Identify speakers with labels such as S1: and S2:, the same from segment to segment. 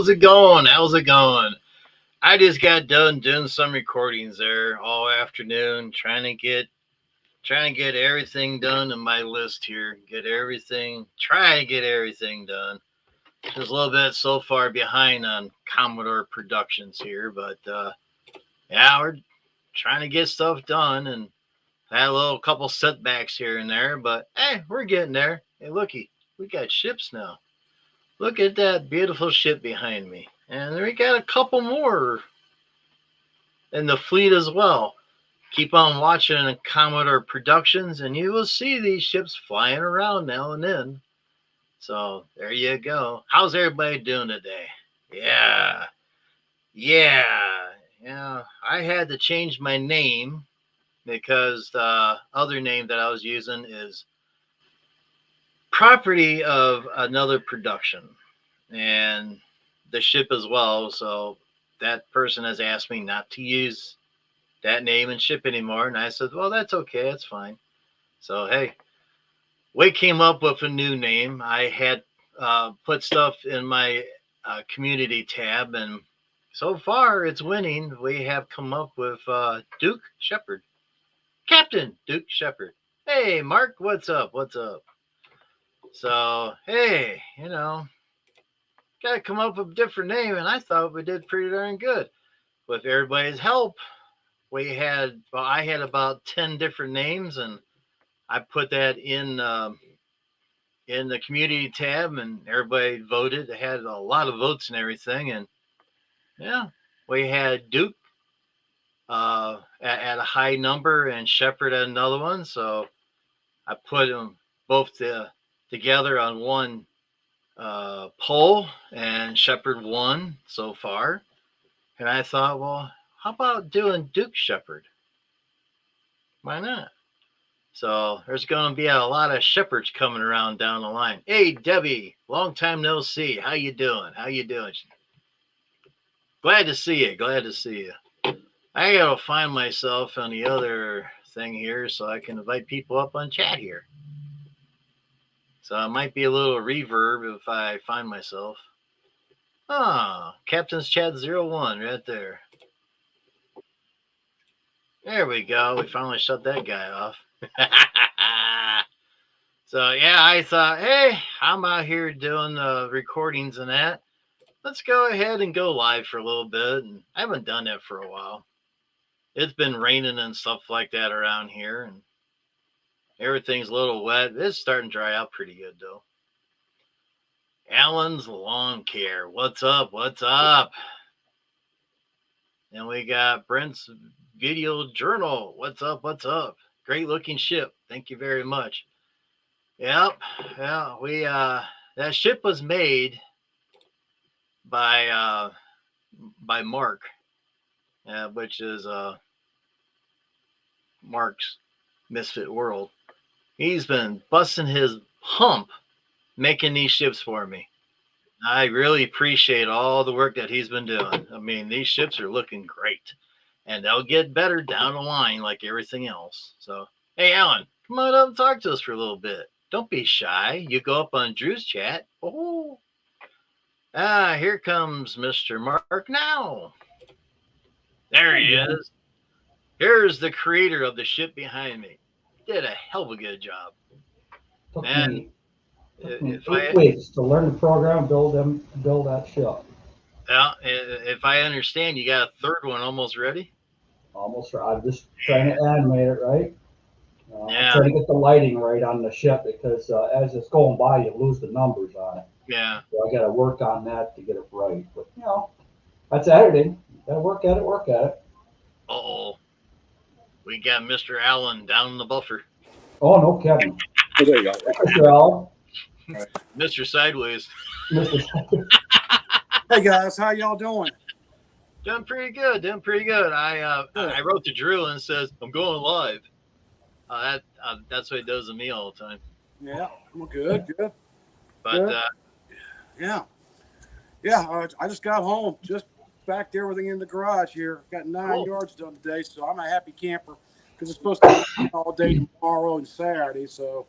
S1: How's it going? How's it going? I just got done doing some recordings there all afternoon, trying to get everything done in my list here. Try to get everything done. Just a little bit so far behind on Commodore Productions here, but yeah, we're trying to get stuff done and had a little couple setbacks here and there, but hey, we're getting there. Hey, looky, we got ships now. Look at that beautiful ship behind me. And we got a couple more in the fleet as well. Keep on watching Commodore Productions, and you will see these ships flying around now and then. So there you go. How's everybody doing today? Yeah, yeah, yeah. I had to change my name because the other name that I was using is property of another production and the ship as well. So that person has asked me not to use that name and ship anymore. And I said, well, that's okay. That's fine. So, hey, we came up with a new name. I had put stuff in my community tab, and so far it's winning. We have come up with Duke Shepard, Captain Duke Shepard. Hey, Mark, what's up? What's up? So, hey, got to come up with a different name, and I thought we did pretty darn good. With everybody's help, I had about 10 different names, and I put that in the community tab, and everybody voted. It had a lot of votes and everything, and yeah, we had Duke at a high number and Shepard at another one. So I put them both together on one poll, and Shepard won so far. And I thought, well, how about doing Duke Shepard? Why not? So there's going to be a lot of Shepards coming around down the line. Hey, Debbie, long time no see. How you doing? How you doing? Glad to see you. Glad to see you. I got to find myself on the other thing here so I can invite people up on chat here. So it might be a little reverb if I find myself. Ah, Captain's Chat 01 right there. There we go. We finally shut that guy off. So yeah, I thought, hey, I'm out here doing recordings and that. Let's go ahead and go live for a little bit. And I haven't done that for a while. It's been raining and stuff like that around here, and everything's a little wet. It's starting to dry out pretty good though. Alan's Lawn Care. What's up? What's up? And we got Brent's Video Journal. What's up? What's up? Great looking ship. Thank you very much. Yep. Yeah, that ship was made by Mark, which is Mark's Misfit World. He's been busting his hump making these ships for me. I really appreciate all the work that he's been doing. I mean, these ships are looking great, and they'll get better down the line like everything else. So, hey, Alan, come on up and talk to us for a little bit. Don't be shy. You go up on Drew's chat. Oh, here comes Mr. Mark now. There he is. Here's the creator of the ship behind me. Did a hell of a good job.
S2: Took
S1: And
S2: me 8 weeks to learn the program, build that ship.
S1: Well, if I understand, you got a third one almost ready.
S2: Almost. I'm just trying to animate it right.
S1: Yeah.
S2: I'm trying to get the lighting right on the ship because as it's going by, you lose the numbers on it.
S1: Yeah.
S2: So I got to work on that to get it right. But that's editing. Got to work at it. Work at it.
S1: Oh, we got Mr. Allen down in the buffer.
S2: Oh no, Kevin.
S3: Oh, there you go.
S2: Mr. Allen.
S3: Right.
S1: Mr. Sideways.
S3: Hey guys, how y'all doing?
S1: Doing pretty good. Doing pretty good. I wrote to Drew and says I'm going live. That's what he does to me all the time.
S3: Yeah, well, good.
S1: But
S3: good. Yeah. I just got home, just backed everything in the garage here. Got 9 yards done today, so I'm a happy camper because it's supposed to be all day tomorrow and Saturday. So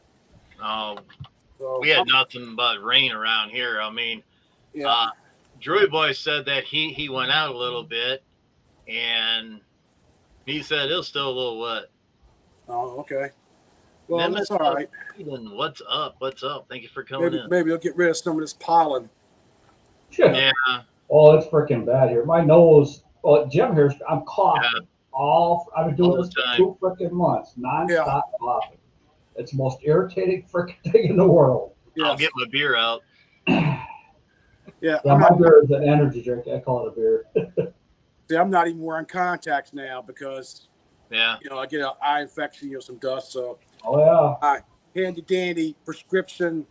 S1: we had nothing but rain around here. I mean, Druid Boy said that he went out a little bit, and he said it's still a little wet.
S3: Oh, okay. Well,
S1: Then
S3: that's
S1: Mr.
S3: all right.
S1: Eden, what's up? What's up? Thank you for coming in.
S3: Maybe they'll get rid of some of this pollen.
S1: Yeah,
S2: Oh, it's freaking bad here. My nose. Well, Jim here's. I'm coughing. I've been doing
S1: All the
S2: this for
S1: time.
S2: 2 freaking months, nonstop coughing. It's the most irritating freaking thing in the world.
S3: Yeah,
S1: I'll get my beer out.
S3: yeah.
S2: Yeah, my beer is an energy drink. I call it a beer.
S3: See, I'm not even wearing contacts now because
S1: Yeah.
S3: I get an eye infection, some dust. So
S2: Oh yeah.
S3: handy dandy prescription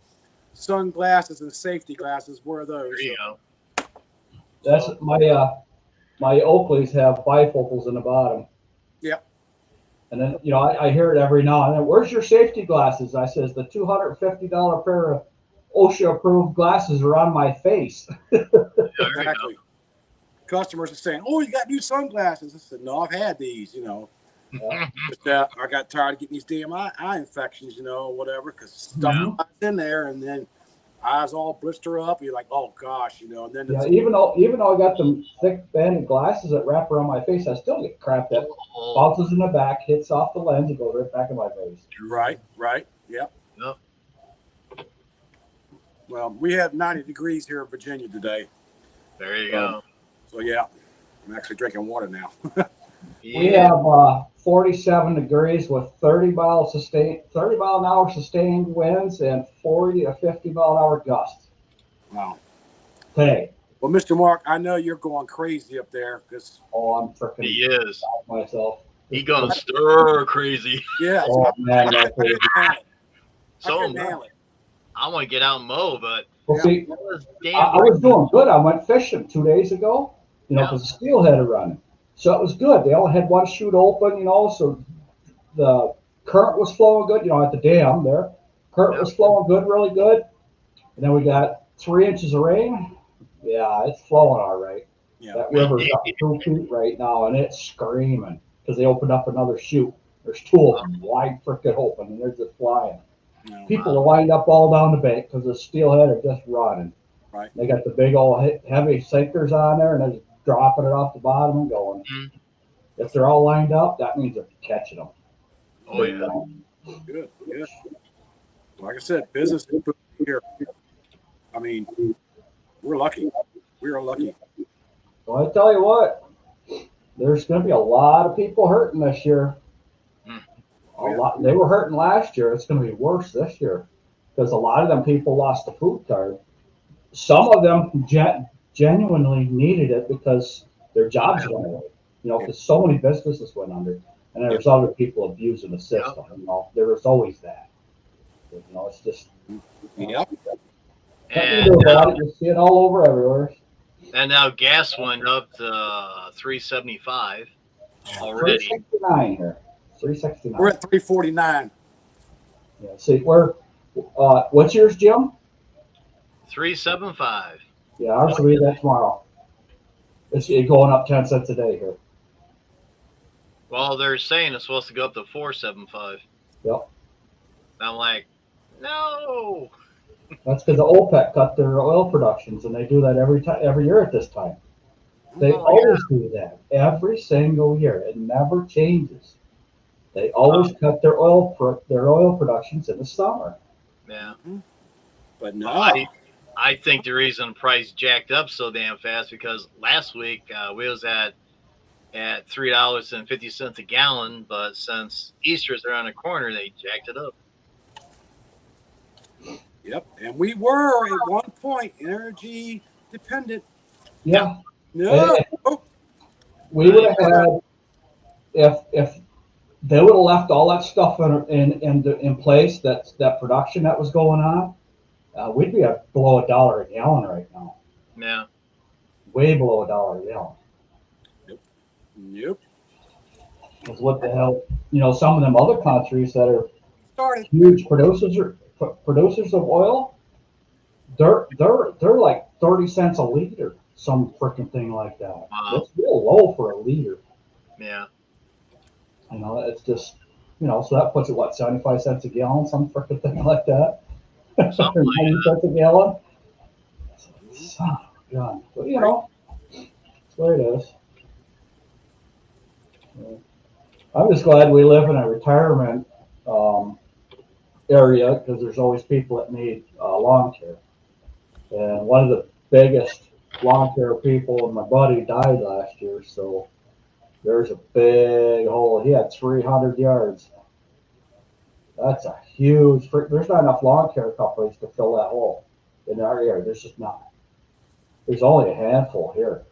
S3: sunglasses and safety glasses. Where are those?
S1: There you go.
S2: That's my Oakleys have bifocals in the bottom.
S3: Yep.
S2: And then I hear it every now and then. Where's your safety glasses? I says the $250 pair of OSHA approved glasses are on my face.
S1: There you go.
S3: Exactly. Customers are saying, "Oh, you got new sunglasses." I said, "No, I've had these." Just, I got tired of getting these damn eye infections, whatever, because stuff
S1: Yeah.
S3: gets in there, and then eyes all blister up. You're like, "Oh gosh," and then
S2: Yeah,
S3: it's,
S2: even though I got them thick banded glasses that wrap around my face, I still get crap that
S1: Oh,
S2: bounces in the back, hits off the lens, and goes right back in my face.
S3: right, yep.
S1: Yep.
S3: Well, we had 90 degrees here in Virginia today,
S1: there you go.
S3: so yeah, I'm actually drinking water now.
S2: We
S1: Yeah.
S2: have 47 degrees with 30 mile an hour sustained winds and 40 to 50 mile an hour gusts
S3: Wow.
S2: today.
S3: Well, Mr. Mark, I know you're going crazy up there because
S2: I'm freaking
S1: He is.
S2: myself.
S1: He gonna stir crazy.
S3: yeah,
S2: Oh man,
S3: I
S2: that's crazy.
S1: So
S3: couldn't handle it.
S1: I want to get out and mow, but
S2: Well, see,
S1: it was
S2: I
S1: damn.
S2: was doing good. I went fishing 2 days ago,
S1: Yeah.
S2: because the steelhead had run. So it was good. They only had one chute open, so the current was flowing good, at the dam there. Current was flowing good, really good. And then we got 3 inches of rain. Yeah, it's flowing all right.
S3: Yeah.
S2: That river's up 2 feet right now, and it's screaming because they opened up another chute. There's 2 of them wide freaking open, and they're just flying.
S3: No.
S2: People are lined up all down the bank because the steelhead are just running.
S3: Right.
S2: They got the big old heavy sinkers on there, and they're just dropping it off the bottom and going.
S1: Mhm.
S2: If they're all lined up, that means they're catching them.
S1: Oh yeah.
S3: Good. Like I said, business is booming here. I mean, we're lucky. We are lucky.
S2: Well, I tell you what, there's going to be a lot of people hurting this year. A lot. They were hurting last year. It's going to be worse this year because a lot of them people lost the food card. Some of them genuinely needed it because their jobs went away. Because so many businesses went under, and there's other people abusing the system. There was always that. It's just.
S3: Yep.
S2: Nothing to do about it. You see it all over everywhere.
S1: And now gas went up to $3.75 already.
S2: 369 here. 369.
S3: We're at 349.
S2: Yeah. See, what's yours, Jim?
S1: $3.75.
S2: Yeah, ours will be that tomorrow. It's going up 10 cents a day here.
S1: Well, they're saying it's supposed to go up to $4.75.
S2: Yep.
S1: I'm like, no.
S2: That's because the OPEC cut their oil productions, and they do that every year at this time. They always do that every single year. It never changes. They always cut their oil productions in the summer.
S1: Yeah.
S3: But no.
S1: I think the reason price jacked up so damn fast because last week we was at $3.50 a gallon, but since Easter's around the corner, they jacked it up.
S3: Yep. And we were at one point energy dependent.
S2: Yeah.
S3: No.
S2: We would have had if they would have left all that stuff in place, that production that was going on, we'd be below $1 a gallon right now.
S1: Yeah.
S2: Way below $1 a gallon.
S3: Yep.
S2: Because what the hell, some of them other countries that are
S3: Started.
S2: huge producers of oil, they're like 30 cents a liter, some freaking thing like that.
S1: Wow.
S2: That's real low for a liter.
S1: Yeah.
S2: It's just, so that puts it 75 cents a gallon, some freaking thing like that.
S1: Something like
S2: 90 cents a gallon. done. But you know, that's the way it is. I'm just glad we live in a retirement area because there's always people that need lawn care. And one of the biggest lawn care people, and my buddy died last year, so there's a big hole. He had 300 yards. That's a huge. There's not enough lawn care companies to fill that hole in our area. There's just not. There's only a handful here,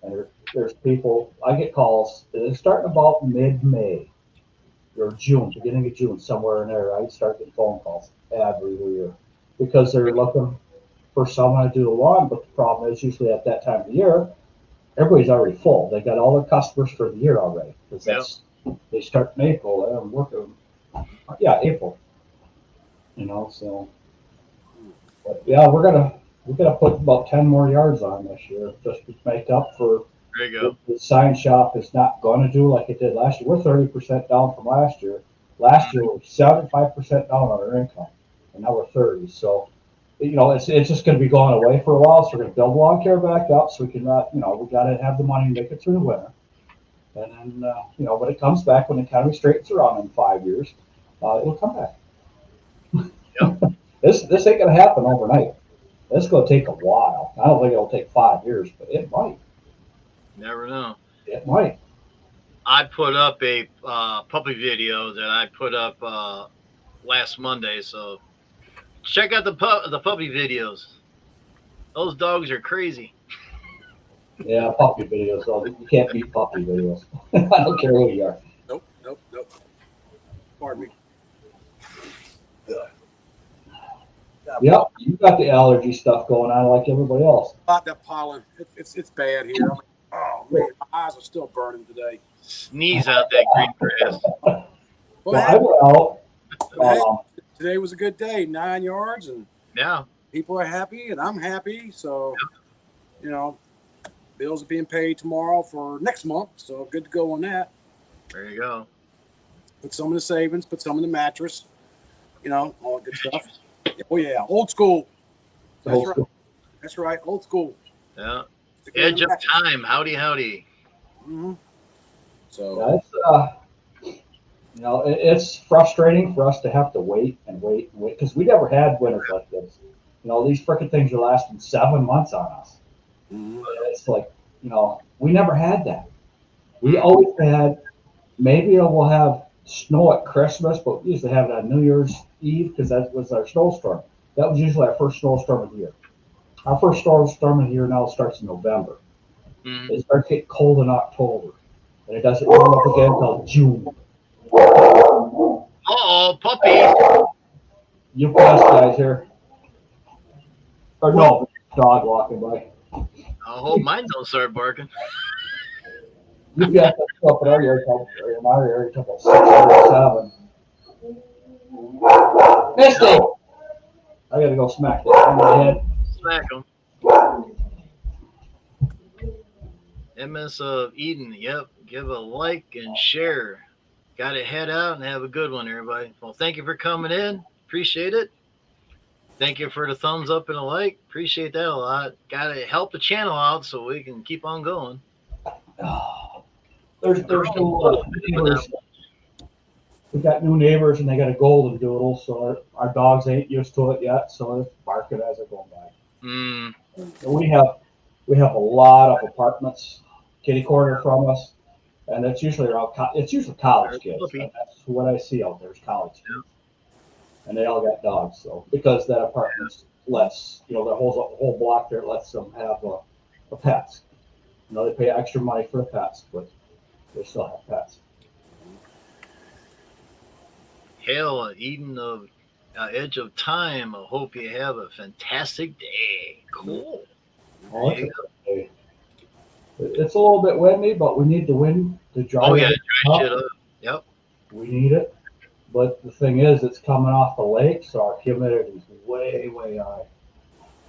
S2: and there's people. I get calls. It's starting about mid-May or June, beginning of June, somewhere in there. I start getting phone calls every year because they're looking for someone to do the lawn. But the problem is, usually at that time of the year, everybody's already full. They got all the customers for the year already because they start in April and working. Yeah, April. You know, so. But yeah, we're gonna put about 10 more yards on this year just to make up for.
S1: There you go.
S2: The sign shop is not going to do like it did last year. We're 30% down from last year. Last year we were 75% down on our income, and now we're 30. So, you know, it's just going to be going away for a while. So we're going to build lawn care back up so we can not, you know, we got to have the money to make it through the winter. And then, you know, when it comes back, when the economy straightens around in 5 years, it'll come back.
S1: Yep.
S2: This ain't going to happen overnight. It's going to take a while. I don't think it'll take 5 years, but it might.
S1: Never know.
S2: It might.
S1: I put up a puppy video that I put up last Monday, so check out the puppy videos. Those dogs are crazy.
S2: Yeah, puppy videos. Though. You can't beat puppy videos. I don't care who you are.
S3: Nope. Pardon me.
S2: Yep, you got the allergy stuff going on like everybody else.
S3: About that pollen, it's bad here. I mean, oh man, my eyes are still burning today.
S1: Sneeze out that green grass.
S2: Well, I went out.
S3: Today was a good day, 9 yards, and
S1: Yeah.
S3: people are happy, and I'm happy. So, you know, bills are being paid tomorrow for next month, so good to go on that.
S1: There you go.
S3: Put some in the savings, put some in the mattress, you know, all that good stuff. Oh yeah, old school. That's right, old school.
S1: Yeah. Edge of time. Howdy.
S3: Mm-hmm. So
S2: Yeah, it's, you know, it's frustrating for us to have to wait because we never had winters like this. You know, these frickin' things are lasting 7 months on us.
S3: mm-hmm.
S2: It's like, you know, we never had that. We always had, maybe we'll have snow at Christmas, but we usually have it on New Year's Eve because that was our snowstorm. That was usually our first snowstorm of the year. Our first snowstorm of the year now starts in November.
S1: Mm.
S2: It starts getting cold in October, and it doesn't warm up again until June.
S1: Uh-oh, puppy.
S2: You guys here. Or no, dog walking by.
S1: I hope mine don't start barking.
S2: You got that up in our area, in my area, till 6:37. Misty! I gotta go smack that on my head.
S1: Smack them. MS of Eden. Yep. Give a like and share. Got to head out and have a good one, everybody. Well, thank you for coming in. Appreciate it. Thank you for the thumbs up and a like. Appreciate that a lot. Got to help the channel out so we can keep on going.
S2: There's new neighbors. We got new neighbors and they got a golden doodle, so our dogs ain't used to it yet, so it's barking as they're going by.
S1: Mm.
S2: And we have a lot of apartments kitty corner from us, and it's usually college kids. And that's what I see out there is college kids, and they all got dogs. So because that apartment lets, you know, the whole block there lets them have a pets. You know, they pay extra money for the pets, but they still have pets.
S1: Hail, Eden of Edge of Time. I hope you have a fantastic day. Cool.
S2: Oh, it's a little bit windy, but we need the wind to dry.
S1: Oh yeah, dry shit up. Yep.
S2: We need it, but the thing is, it's coming off the lake, so our humidity is way, way high.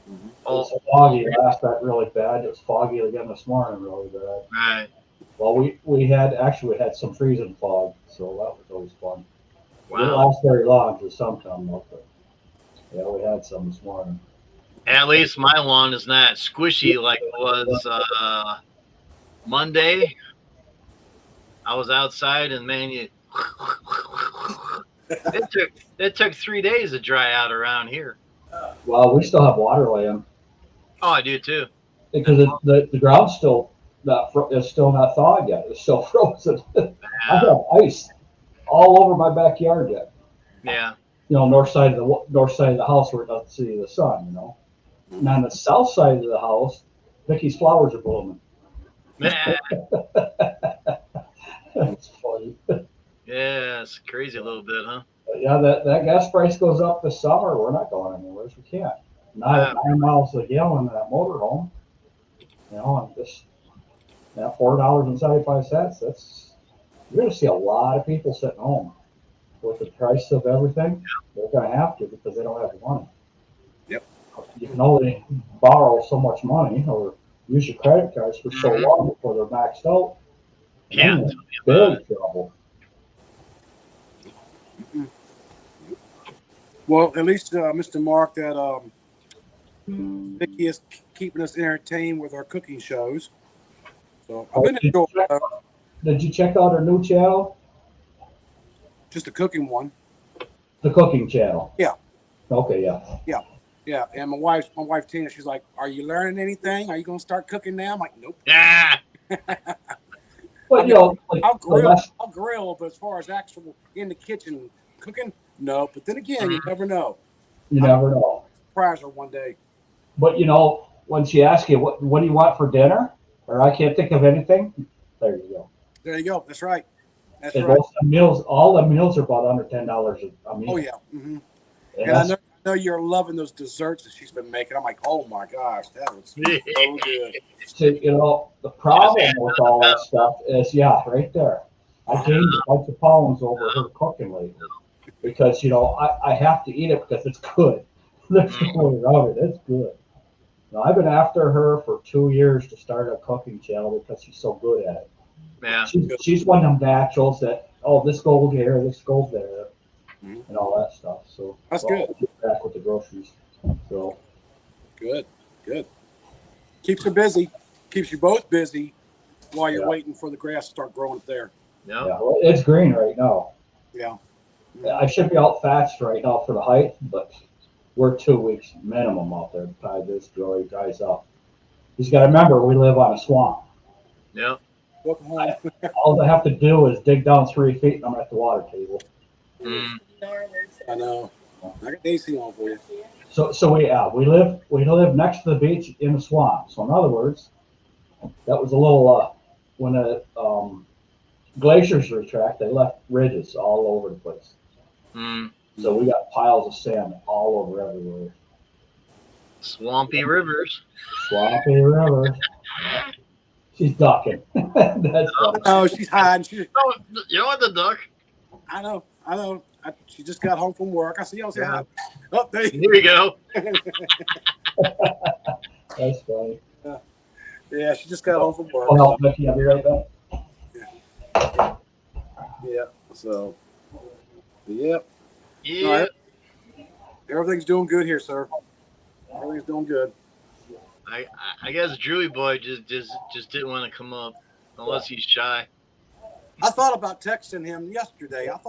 S2: Mm-hmm. It's foggy. Last night really bad. It was foggy again this morning, really bad.
S1: Right.
S2: Well, we had some freezing fog, so that was always fun.
S1: Wow.
S2: It didn't last very long, just some come up, but yeah, we had some this morning.
S1: At least my lawn is not squishy like it was Monday. I was outside and man, it took 3 days to dry out around here.
S2: Well, we still have water laying
S1: Oh, I do too.
S2: because the ground's still it's still not thawed yet. It's still frozen. I have ice all over my backyard yet.
S1: Yeah.
S2: North side of the house where it doesn't see the sun. And on the south side of the house, Vicky's flowers are blooming.
S1: Man.
S2: It's funny.
S1: Yeah, it's crazy a little bit, huh?
S2: But yeah, that gas price goes up this summer. We're not going anywhere. We can't. Not at 9 miles a gallon in that motorhome. And just that $4.75. That's you're going to see a lot of people sitting home with the price of everything. They're going to have to because they don't have the money.
S3: Yep.
S2: You can only borrow so much money or use your credit cards for so long before they're maxed out.
S1: Yeah.
S2: Big trouble.
S3: Well, at least, Mr. Mark, that Vicky is keeping us entertained with our cooking shows. So I've been enjoying
S2: Did you check out our new channel?
S3: just a cooking one.
S2: The cooking channel.
S3: Yeah.
S2: Okay, yeah.
S3: Yeah, and my wife Tina, she's like, "Are you learning anything? Are you gonna start cooking now?" I'm like, "Nope."
S1: Yeah.
S2: But
S3: I'll grill, but as far as actual in the kitchen cooking, no. But then again, you never know.
S2: You never know.
S3: Surprise her one day.
S2: But when she asks you what do you want for dinner, or I can't think of anything, there you go.
S3: There you go. That's right. That's
S2: And
S3: right.
S2: all the meals are about under $10 a meal.
S3: Oh yeah. Mm-hmm. And I know you're loving those desserts that she's been making. I'm like, oh my gosh, that was so good.
S2: So, the problem with all that stuff is, right there. I gained a bunch of pounds over her cooking lately because, I have to eat it because it's good. There's no way around it. It's good. Now, I've been after her for 2 years to start a cooking channel because she's so good at it.
S1: Yeah.
S2: She's one of them naturals that, this goes here, this goes there, and all that stuff. So
S3: that's good.
S2: I'll get back with the groceries. So
S3: good. Keeps her busy. Keeps you both busy while you're waiting for the grass to start growing up there.
S1: No.
S2: Yeah, well, it's green right now.
S3: Yeah.
S2: I should be out fast right now for the height, but we're 2 weeks minimum out there by this dries up. You got to remember, we live on a swamp.
S1: Yeah.
S3: Welcome home.
S2: All I have to do is dig down 3 feet and I'm at the water table.
S3: I know. I got AC on for you.
S2: So we live next to the beach in the swamp. So in other words, that was a little when the glaciers retract, they left ridges all over the place. So we got piles of sand all over everywhere.
S1: Swampy rivers.
S2: Swampy rivers. She's ducking. That's funny.
S3: Oh, she's hiding.
S1: Oh, you know what, the duck?
S3: I know. She just got home from work. I see y'all say hi. Oh, there
S1: Here you go.
S2: That's funny.
S3: Yeah, she just got home from work.
S2: Oh, no, Becky, I'll be right back.
S3: Yeah. So, yep.
S1: Yeah.
S3: All right. Everything's doing good here, sir. Everything's doing good.
S1: I guess Drewy boy just didn't want to come up unless he's shy.
S3: I thought about texting him yesterday. I'm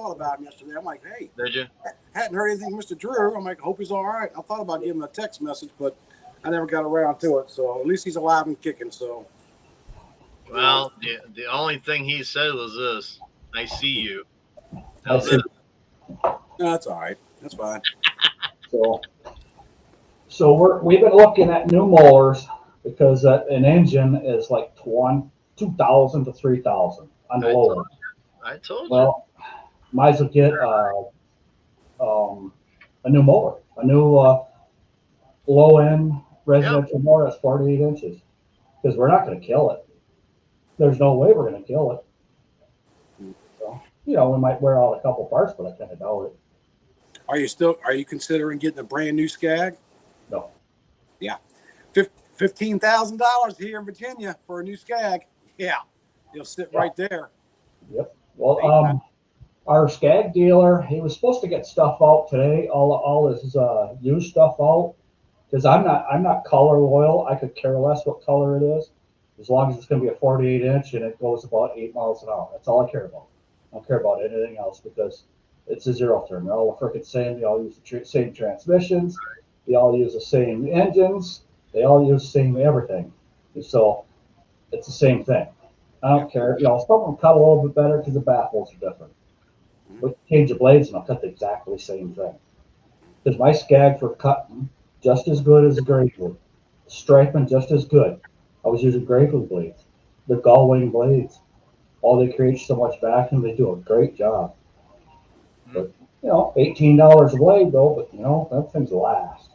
S3: like, hey,
S1: Did you?
S3: hadn't heard anything from Mr. Drew. I'm like, hope he's all right. I thought about giving him a text message, but I never got around to it. So at least he's alive and kicking. So.
S1: Well, the only thing he said was this: "I see you."
S2: That's it.
S3: No, that's all right. That's fine.
S2: So we've been looking at new mowers because an engine is like 2,000 to 3,000 on the lower.
S1: I told you.
S2: Well, might as well get a new mower, a new low-end residential mower that's 48 inches, because we're not going to kill it. There's no way we're going to kill it. So, we might wear out a couple parts, but I kind of doubt it.
S3: Are you considering getting a brand new Skag?
S2: No.
S3: Yeah. $15,000 here in Virginia for a new Skag. Yeah. You'll sit right there.
S2: Yep. Well, our Skag dealer, he was supposed to get stuff out today, all his used stuff out, because I'm not color loyal. I could care less what color it is, as long as it's going to be a 48 inch and it goes about 8 miles an hour. That's all I care about. I don't care about anything else because it's a zero turn. They're all the freaking same. They all use the same transmissions. They all use the same engines. They all use the same everything. So it's the same thing. I don't care. Some of them cut a little bit better because the baffles are different. But change the blades and I'll cut the exactly same thing. Because my Skag for cutting just as good as the Gravewood. Striping just as good. I was using Gravewood blades. The Gullwing blades. All they create so much vacuum. They do a great job. But $18 a blade though. But that thing's last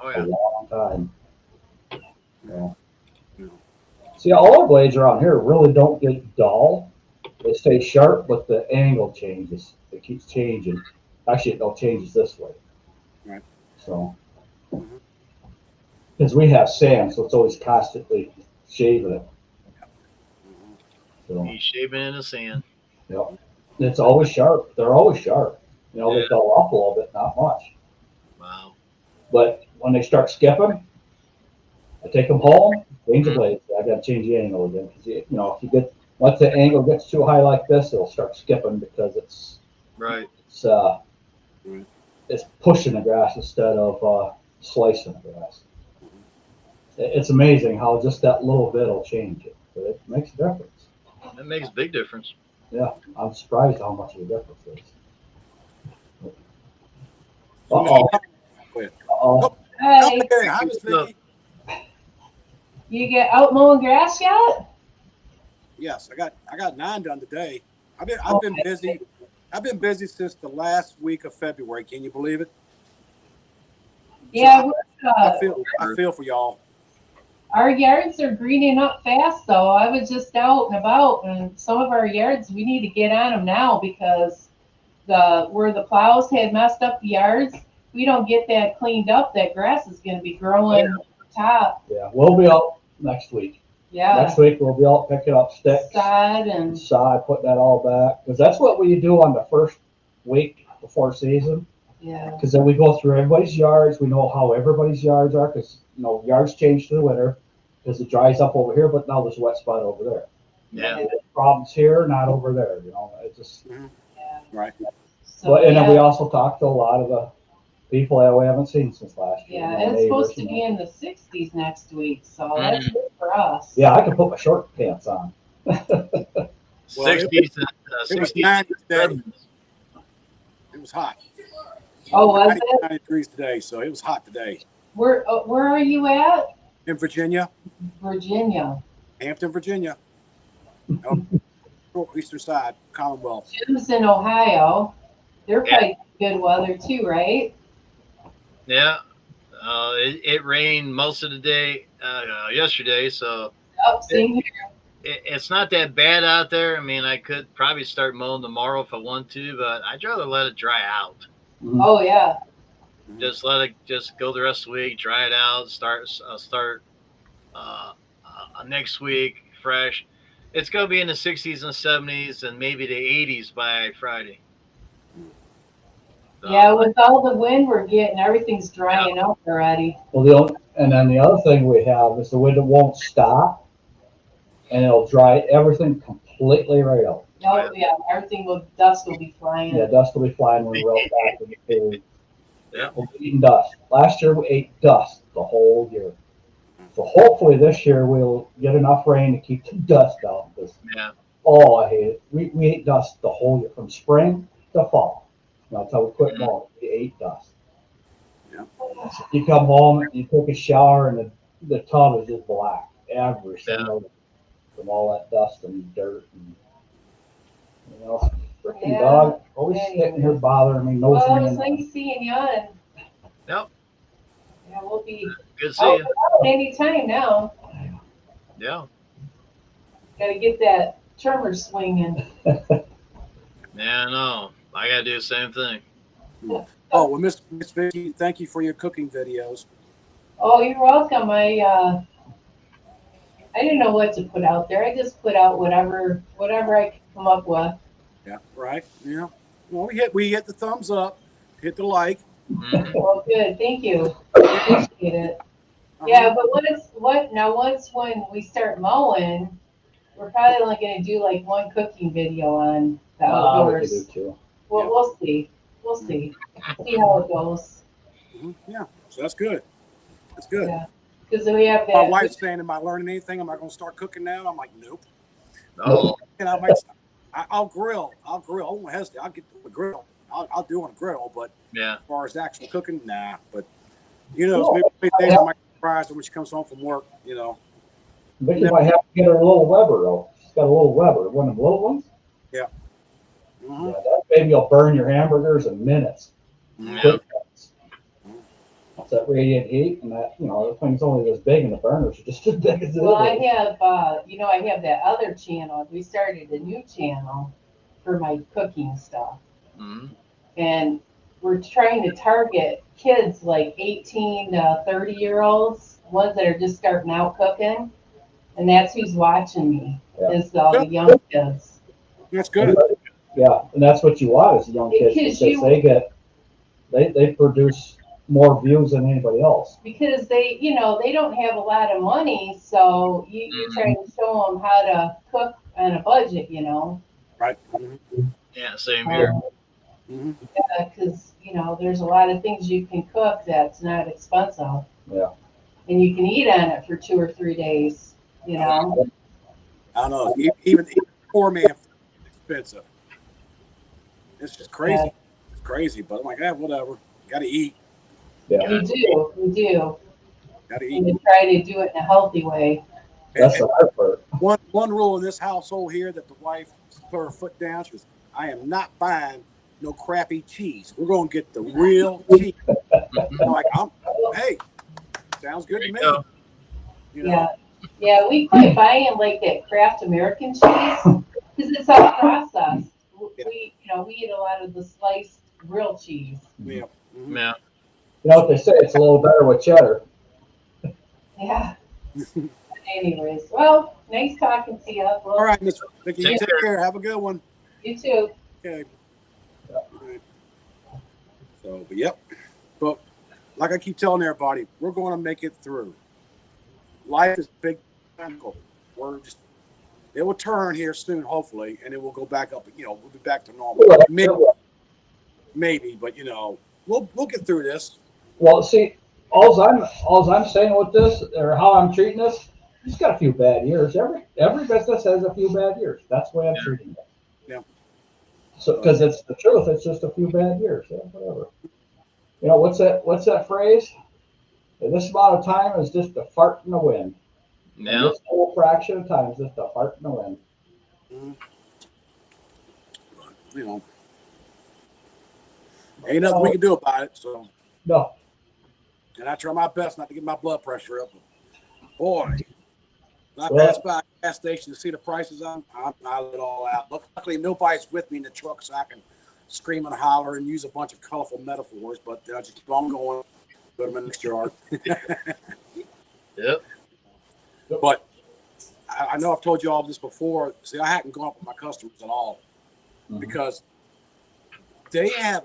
S2: a long time. See, all our blades around here really don't get dull. They stay sharp, but the angle changes. It keeps changing. Actually, it changes this way.
S3: Right.
S2: So, because we have sand, so it's always constantly shaving it. So,
S1: He's shaving in the sand.
S2: Yep. It's always sharp. They're always sharp. They dull up a little bit, not much.
S1: Wow.
S2: But when they start skipping, I take them home, change the blades. I got to change the angle again because if you get once the angle gets too high like this, it'll start skipping because it's pushing the grass instead of slicing the grass. It's amazing how just that little bit will change it, but it makes a difference.
S1: That makes a big difference.
S2: Yeah, I'm surprised how much of a difference it is.
S4: Hey,
S3: I was thinking.
S4: You get out mowing grass yet?
S3: Yes, I got 9 done today. I've been busy. I've been busy since the last week of February. Can you believe it?
S4: Yeah,
S3: So I feel for y'all.
S4: our yards are greening up fast, though. I was just out and about, and some of our yards we need to get on them now because where the plows had messed up the yards, we don't get that cleaned up. That grass is going to be growing top.
S2: Yeah, we'll be out next week.
S4: Yeah.
S2: Next week we'll be out picking up sticks, sod, putting that all back because that's what we do on the first week before season.
S4: Yeah.
S2: Because then we go through everybody's yards. We know how everybody's yards are because yards change through the winter because it dries up over here, but now there's a wet spot over there.
S1: Yeah.
S2: Problems here, not over there. It just
S3: right.
S4: So,
S2: and then we also talked to a lot of the people that we haven't seen since last year.
S4: Yeah, it's supposed to be in the 60s next week, so that's good for us.
S2: Yeah, I can put my short pants on.
S1: 60s,
S3: it was 90 today. It was hot.
S4: Oh, was it?
S3: 90 degrees today, so it was hot today.
S4: Where are you at?
S3: In Virginia.
S4: Virginia.
S3: Hampton, Virginia. Eastern side, Commonwealth.
S4: Jim's in Ohio. They're probably good weather too, right?
S1: Yeah. It rained most of the day yesterday, so
S4: Same here.
S1: it's not that bad out there. I mean, I could probably start mowing tomorrow if I want to, but I'd rather let it dry out.
S2: Mm-hmm.
S4: Oh yeah.
S1: Just let it go the rest of the week, dry it out, start next week fresh. It's going to be in the 60s and 70s and maybe the 80s by Friday. So,
S4: Yeah, with all the wind we're getting, everything's drying up already.
S2: Well, and then the other thing we have is the wind won't stop, and it'll dry everything completely right out.
S4: Oh yeah, dust will be flying.
S2: Yeah, dust will be flying when we're out back in the food.
S1: Yeah.
S2: We'll be eating dust. Last year we ate dust the whole year. So hopefully this year we'll get enough rain to keep the dust down. I hate it. We ate dust the whole year from spring to fall. That's how we quit mowing. We ate dust.
S3: Yeah.
S2: You come home, you take a shower, and the tub is just black every single day from all that dust and dirt and freaking dog always sitting here bothering me, nosing
S4: Well,
S2: me
S4: it's
S2: in.
S4: nice seeing you. And
S1: Yep.
S4: Yeah, we'll be
S1: Good seeing you.
S4: out anytime now.
S1: Yeah.
S4: Got to get that trimmer swinging.
S1: Yeah, I know. I got to do the same thing.
S3: Oh, well, Miss Vicki, thank you for your cooking videos.
S4: Oh, you're welcome. I didn't know what to put out there. I just put out whatever I could come up with.
S3: Yeah, right. Yeah. Well, we hit the thumbs up, hit the like,
S1: Mhm.
S4: Well, good. Thank you. Appreciate it. Yeah, but once when we start mowing, we're probably only gonna do like one cooking video on the
S2: We could do
S4: outdoors.
S2: two.
S4: Well,
S3: Yeah.
S4: we'll see. We'll see. See how it goes.
S3: Yeah, so that's good. That's good.
S4: Yeah, because we have
S3: My
S4: that.
S3: wife's saying, "Am I learning anything? Am I going to start cooking now?" I'm like, "Nope."
S1: Oh,
S3: And I might, I'll grill. I won't hesitate. I'll get the grill. I'll do on a grill, but
S1: yeah.
S3: as far as actual cooking, nah. But maybe days I might surprise her when she comes home from work.
S2: But you might have to get her a little Weber though. She's got a little Weber, one of the little ones.
S3: Yeah.
S2: Yeah, that baby will burn your hamburgers in minutes.
S1: Yeah.
S2: Quick cuts. It's that radiant heat, and that the thing's only this big, and the burners are just as big as it
S4: Well, I
S2: is.
S4: have, I have that other channel. We started a new channel for my cooking stuff,
S1: Mhm.
S4: and we're trying to target kids like 18 to 30-year-olds, ones that are just starting out cooking, and that's who's watching me.
S2: Yeah.
S4: Is all the young kids.
S3: That's good.
S2: Yeah, and that's what you want is young kids
S4: Because
S2: because they produce more views than anybody else.
S4: Because they don't have a lot of money, so you try to show them how to cook on a budget,
S3: Right.
S1: Yeah, same here.
S4: because there's a lot of things you can cook that's not expensive.
S2: Yeah.
S4: And you can eat on it for 2 or 3 days.
S3: I don't know. Even poor man food is expensive. It's just crazy.
S4: Yeah.
S3: It's crazy, but I'm like, whatever. Got to eat.
S2: Yeah,
S4: We do.
S3: Got to
S4: And
S3: eat.
S4: to try to do it in a healthy way.
S2: that's the hard part.
S3: One rule in this household here that the wife put her foot down. She goes, "I am not buying no crappy cheese. We're going to get the real cheese." I'm like, hey, sounds good to me.
S1: Go.
S4: Yeah, we quit buying like that Kraft American cheese because it's all processed. We eat a lot of the sliced real cheese.
S3: Yeah. Mhm.
S1: Yeah.
S2: You know what they say? It's a little better with cheddar.
S4: Yeah. Anyways, well, nice talking to you. Well,
S3: All right, Miss Vicky, you
S1: Take
S3: take care. Have a good one.
S4: You too.
S3: Okay. All right. So, but yep. But like I keep telling everybody, we're going to make it through. Life is big. It will turn here soon, hopefully, and it will go back up. We'll be back to normal. Maybe, but we'll get through this.
S2: Well, see, all I'm saying with this, or how I'm treating this, it's got a few bad years. Every business has a few bad years. That's the way I'm treating it.
S3: Yeah.
S2: So, because it's the truth, it's just a few bad years. Yeah, whatever. What's that phrase? This amount of time is just a fart in the wind.
S1: Yeah.
S2: And this whole fraction of time is just a fart in the wind.
S3: Ain't nothing we can do about it. So,
S2: No.
S3: and I try my best not to get my blood pressure up. Boy, when I pass by a gas station to see the prices on, I let it all out. Luckily, nobody's with me in the truck, so I can scream and holler and use a bunch of colorful metaphors. But I just keep on going. Go to my next yard.
S1: Yep.
S3: But I know I've told you all this before. See, I hadn't gone up with my customers at all because they have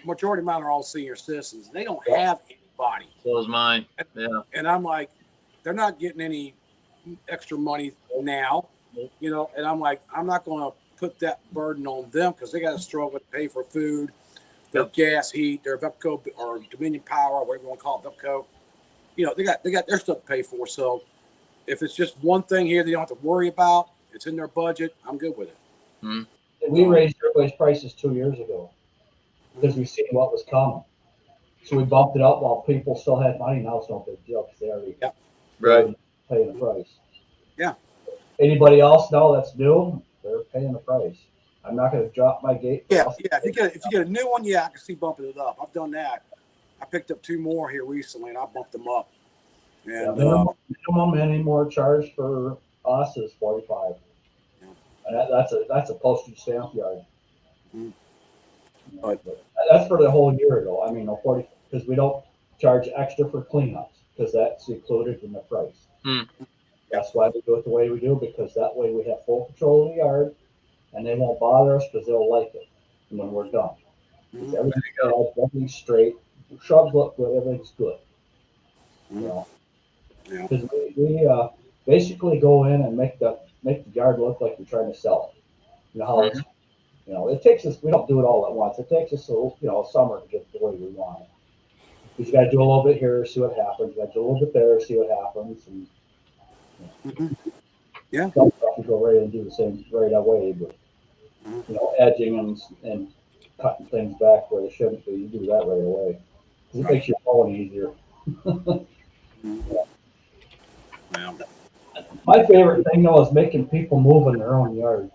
S3: majority of mine are all senior citizens. They don't have anybody.
S1: So is mine. Yeah.
S3: And I'm like, they're not getting any extra money now, and I'm like, I'm not going to put that burden on them because they got to struggle to pay for food, their gas, heat, their Vepco or Dominion Power, whatever you want to call it, Vepco. They got their stuff to pay for. So if it's just one thing here they don't have to worry about, it's in their budget, I'm good with it.
S2: We raised everybody's prices 2 years ago because we seen what was coming. So we bumped it up while people still had money. Now it's no big deal because they already
S1: Right.
S2: paying the price.
S3: Yeah.
S2: Anybody else know that's new? They're paying the price. I'm not going to drop my gate.
S3: Yeah. If you get a new one, I can see bumping it up. I've done that. I picked up 2 more here recently, and I bumped them up. And
S2: minimum anymore charge for us is $45. And that's a postage stamp yard. But that's for the whole year ago. I mean, 40 because we don't charge extra for cleanups because that's included in the price. That's why we do it the way we do, because that way we have full control of the yard, and they won't bother us because they'll like it when we're done. Everything's straight, shrubs look good, everything's good. You know,
S3: Yeah.
S2: because we basically go in and make the yard look like you're trying to sell it. You know how it's, you know, it takes us. We don't do it all at once. It takes us a summer to get it the way we want it. Because you got to do a little bit here, see what happens. You got to do a little bit there, see what happens, and
S3: Yeah.
S2: some stuff you go right and do the same right away. But you know, edging and cutting things back where they shouldn't be, you do that right away. 'Cause it makes your mowing easier.
S3: Yeah.
S2: My favorite thing though is making people move in their own yard.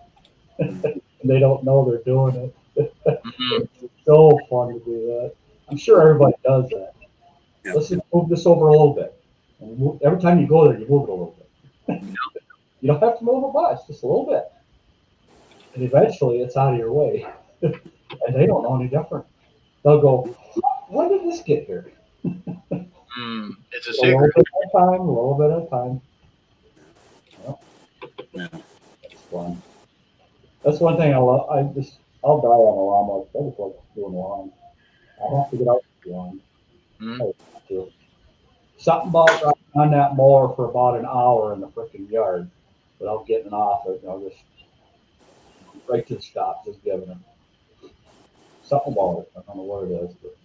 S2: They don't know they're doing it. It's so fun to do that. I'm sure everybody does that.
S3: Yeah.
S2: Let's just move this over a little bit. And every time you go there, you move it a little bit. You don't have to move a bunch, just a little bit. And eventually it's out of your way. And they don't know any different. They'll go, when did this get here?
S1: It's a
S2: A little
S1: secret.
S2: bit at a time, a little bit at a time.
S3: Yeah.
S2: It's fun. That's one thing I love. I'll die on a lawnmower. I just like doing lawn. I have to get out to the lawn. I have to. Something about riding on that mower for about an hour in the freaking yard without getting off it. You know, just right to the stop, just giving it. Something about it. I don't know what it is, but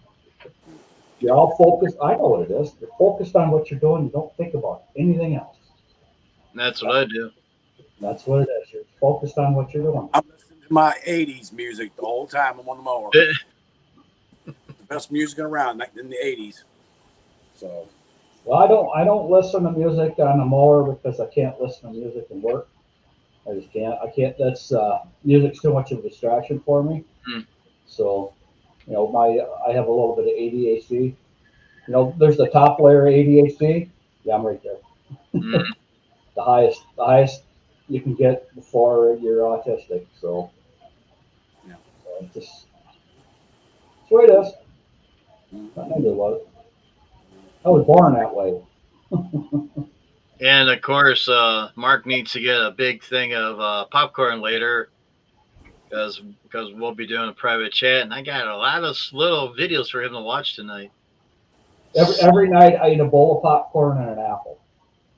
S2: you're all focused. I know what it is. You're focused on what you're doing. You don't think about anything else.
S1: That's what I do.
S2: That's what it is. You're focused on what you're doing.
S3: I'm listening to my 80s music the whole time I'm on the mower. The best music around in the 80s. So.
S2: Well, I don't listen to music on the mower because I can't listen to music and work. I just can't. I can't. That's music's too much of a distraction for me. So, you know, I have a little bit of ADHD. You know, there's the top layer of ADHD. Yeah, I'm right there. The highest you can get before you're autistic. So,
S3: Yeah.
S2: It's just it's the way it is. Nothing to do about it. I was born that way.
S1: And of course, Mark needs to get a big thing of popcorn later because we'll be doing a private chat, and I got a lot of little videos for him to watch tonight.
S2: Every night I eat a bowl of popcorn and an apple.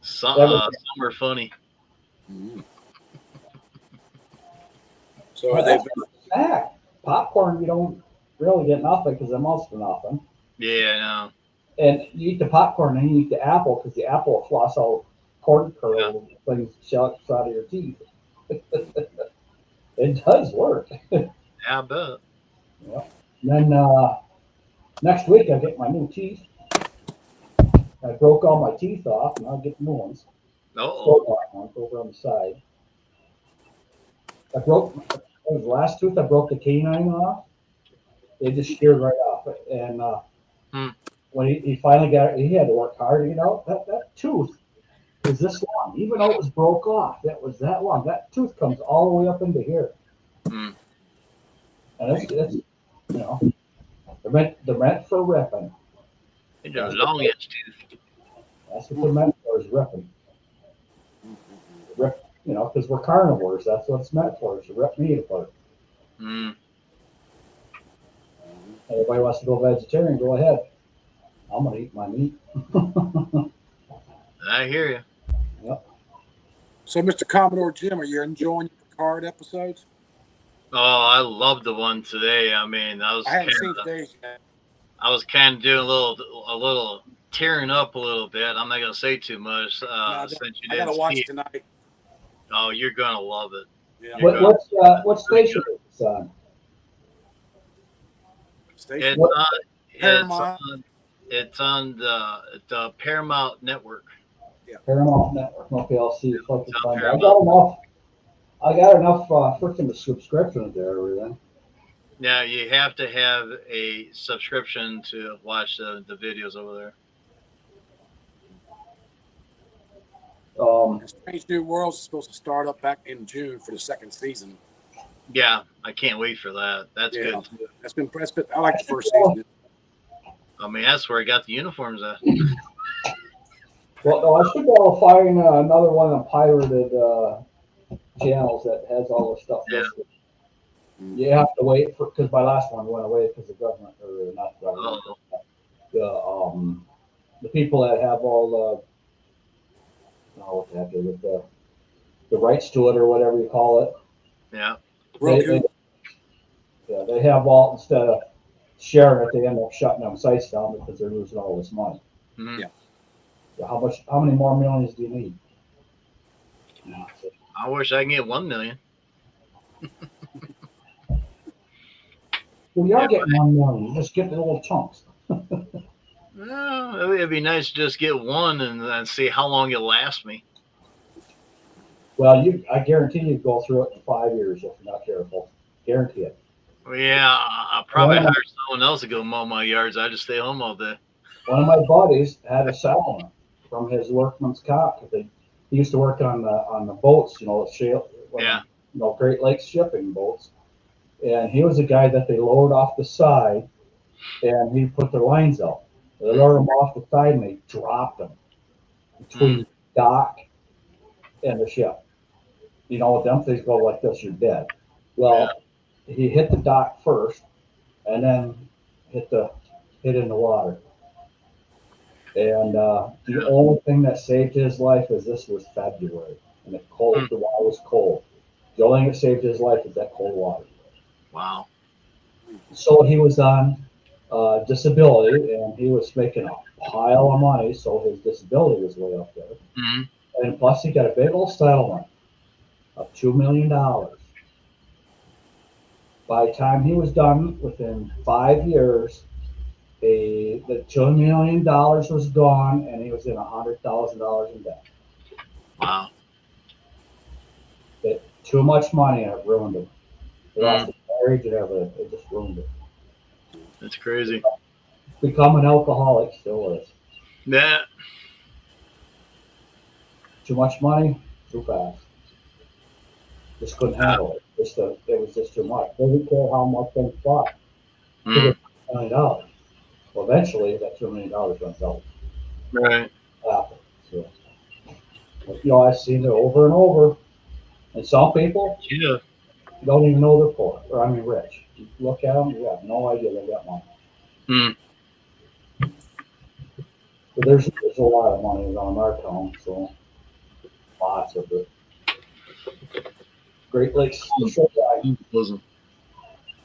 S1: Some are funny.
S3: So are they?
S2: Snack. Popcorn, you don't really get nothing because they're most for nothing.
S1: Yeah, I know.
S2: And you eat the popcorn and you eat the apple because the apple will floss out corn kernel things shells out of your teeth. It does work.
S1: Yeah, I bet.
S2: Yeah. And then next week I get my new teeth. I broke all my teeth off and I'll get new ones. Ones over on the side. It was the last tooth I broke the canine off. They just sheared right off it. And when he finally got it, he had to work hard to get out. That tooth was this long. Even though it was broke off, it was that long. That tooth comes all the way up into here. And it's you know, they're meant for ripping.
S1: It's a long ass tooth.
S2: That's what they're meant for, is ripping. Rip, you know, because we're carnivores. That's what it's meant for, is to rip meat apart. Everybody wants to go vegetarian, go ahead. I'm going to eat my meat.
S1: I hear you.
S2: Yep.
S3: So, Mr. Commodore Jim, are you enjoying your Picard episodes?
S1: Oh, I love the one today. I mean,
S3: I haven't seen today's yet.
S1: I was kind of doing a little tearing up a little bit. I'm not gonna say too much since you
S3: I
S1: didn't
S3: gotta watch
S1: see
S3: it tonight.
S1: Oh, you're gonna love it.
S3: Yeah.
S2: What station is this on?
S3: Station?
S1: It's on the Paramount Network.
S3: Yeah.
S2: Paramount Network. Okay, I'll see if I can find it. I got enough freaking subscriptions there, everything.
S1: Yeah, you have to have a subscription to watch the videos over there.
S3: Strange New Worlds is supposed to start up back in June for the second season.
S1: Yeah, I can't wait for that. That's good too.
S3: That's been. I like the first season.
S1: I mean, that's where I got the uniforms at.
S2: Well, no, I should be able to find another one of the pirated channels that has all the stuff listed. You have to wait because my last one went away because the government, or not government, the people that have all what the heck is it, the rights to it or whatever you call it.
S1: Yeah.
S3: Roku.
S2: They have all, instead of sharing it, they end up shutting them sites down because they're losing all this money.
S1: Mhm.
S3: Yeah.
S2: So how many more millions do you need? No, so
S1: I wish I could get 1 million.
S2: well, you are
S1: Yeah,
S2: getting 1 million. You just get the little chunks.
S1: Well, it'd be nice to just get one and then see how long it'll last me.
S2: Well, I guarantee you go through it in 5 years if you're not careful. Guarantee it.
S1: Well, yeah, I'll probably hire someone else to go mow my yards. I just stay home all day.
S2: One of my buddies had a settlement from his workman's comp. He used to work on the boats, shale,
S1: Yeah.
S2: Great Lakes shipping boats. And he was a guy that they lowered off the side, and he put their lines out. They lowered them off the side, and they dropped them between the dock and the ship. With them things go like this, you're dead. Well, he hit the dock first, and then hit in the water. And the only thing that saved his life is this was February, and the water was cold. The only thing that saved his life is that cold water.
S1: Wow.
S2: So he was on disability, and he was making a pile of money, so his disability was way up there.
S1: Mm-hmm.
S2: And plus, he got a big old settlement of $2 million. By the time he was done, within 5 years, the $2 million was gone, and he was in $100,000 in debt.
S1: Wow.
S2: But too much money, and it ruined him. He lost his marriage and everything. It just ruined it.
S1: That's crazy.
S2: Become an alcoholic, still is.
S1: Yeah.
S2: Too much money, too fast. Just couldn't handle it. It was just too much. They didn't care how much they thought. $2 million. Well, eventually, that $2 million runs out.
S1: Right.
S2: So, I've seen it over and over. And some people don't even know they're poor, rich. You look at them, you have no idea they got money. But there's a lot of money around our town, so lots of it. Great Lakes,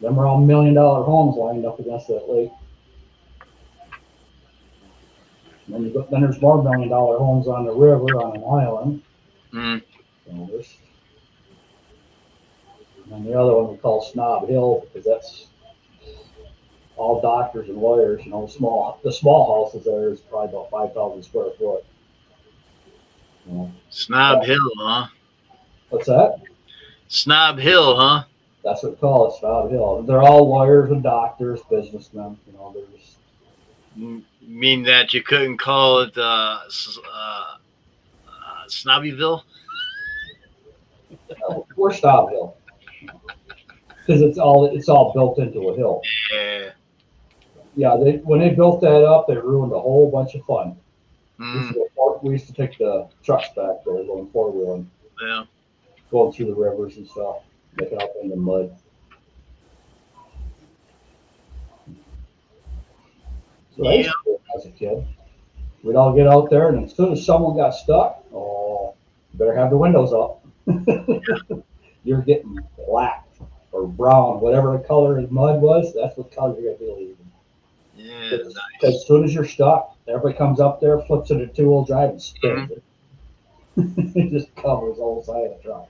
S2: them are all $1 million homes lined up against that lake. Then there's more $1 million homes on the river on an island. And the other one we call Snob Hill because that's all doctors and lawyers. The small houses there is probably about 5,000 square foot.
S1: Snob Hill, huh?
S2: What's that?
S1: Snob Hill, huh?
S2: That's what we call it, Snob Hill. They're all lawyers and doctors, businessmen. There's.
S1: Mean that you couldn't call it Snobbyville?
S2: We're Snob Hill because it's all built into a hill.
S1: Yeah.
S2: Yeah, when they built that up, they ruined a whole bunch of fun. We used to take the trucks back there, going four-wheeling.
S1: Yeah.
S2: Going through the rivers and stuff, making up in the mud. So I used to do it as a kid. We'd all get out there, and as soon as someone got stuck, you better have the windows up. You're getting black or brown, whatever the color of mud was, that's what color you're going to be leaving.
S1: Yeah,
S2: nice. As soon as you're stuck, everybody comes up there, flips it a two-wheel drive, and spins it. It just covers the whole side of the truck.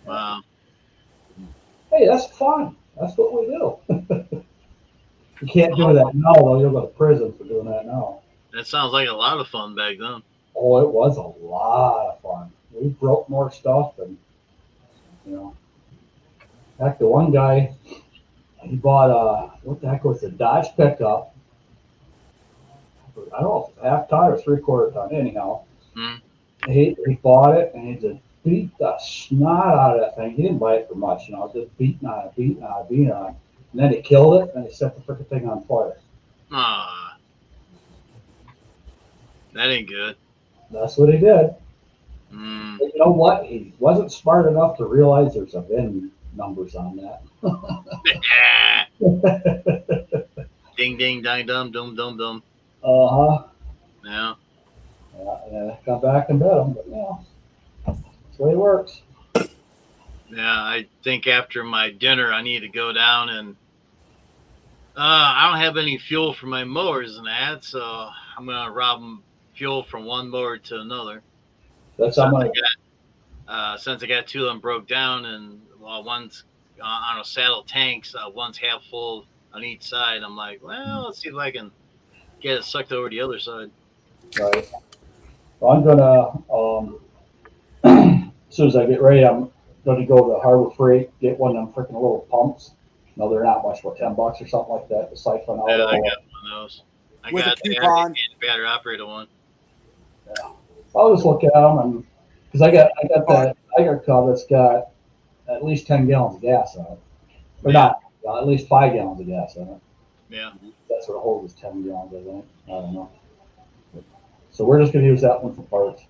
S1: Wow.
S2: Hey, that's fun. That's what we do. You can't do that now, though. You'll go to prison for doing that now.
S1: That sounds like a lot of fun back then.
S2: Oh, it was a lot of fun. We broke more stuff than, Heck, the one guy, he bought what the heck was it, Dodge pickup. I don't know if it's half ton or 3/4 ton. Anyhow, he bought it and he just beat the snot out of that thing. He didn't buy it for much, just beating on it. And then he killed it and he set the freaking thing on fire.
S1: That ain't good.
S2: That's what he did. But you know what? He wasn't smart enough to realize there's a VIN numbers on that.
S1: Ding, ding, dang, dum, dum, dum, dum.
S2: Uh-huh.
S1: Yeah.
S2: Yeah, got back and bet them, but yeah, that's the way it works.
S1: Yeah, I think after my dinner, I need to go down and I don't have any fuel for my mowers and that, so I'm gonna rob 'em fuel from one mower to another.
S2: That's
S1: Since
S2: I'm
S1: I
S2: gonna.
S1: got since I got two of them broke down, and one's on a saddle tanks, one's half full on each side. I'm like, well, let's see if I can get it sucked over the other side.
S2: Right. Well, I'm gonna as soon as I get ready, I'm gonna go to Harbor Freight, get one of them freaking little pumps. No, they're not much, what, $10 or something like that to siphon out
S1: Yeah, I
S2: all.
S1: got one of those. I
S3: With a
S1: got the
S3: coupon.
S1: battery operated one.
S2: I'll just look at them and because I got that Tiger Cub that's got at least 10 gallons of gas on it, or
S1: Yeah.
S2: not, at least 5 gallons of gas on it.
S1: Yeah.
S2: That's what it holds is 10 gallons, I think. I don't know. So we're just gonna use that one for parts.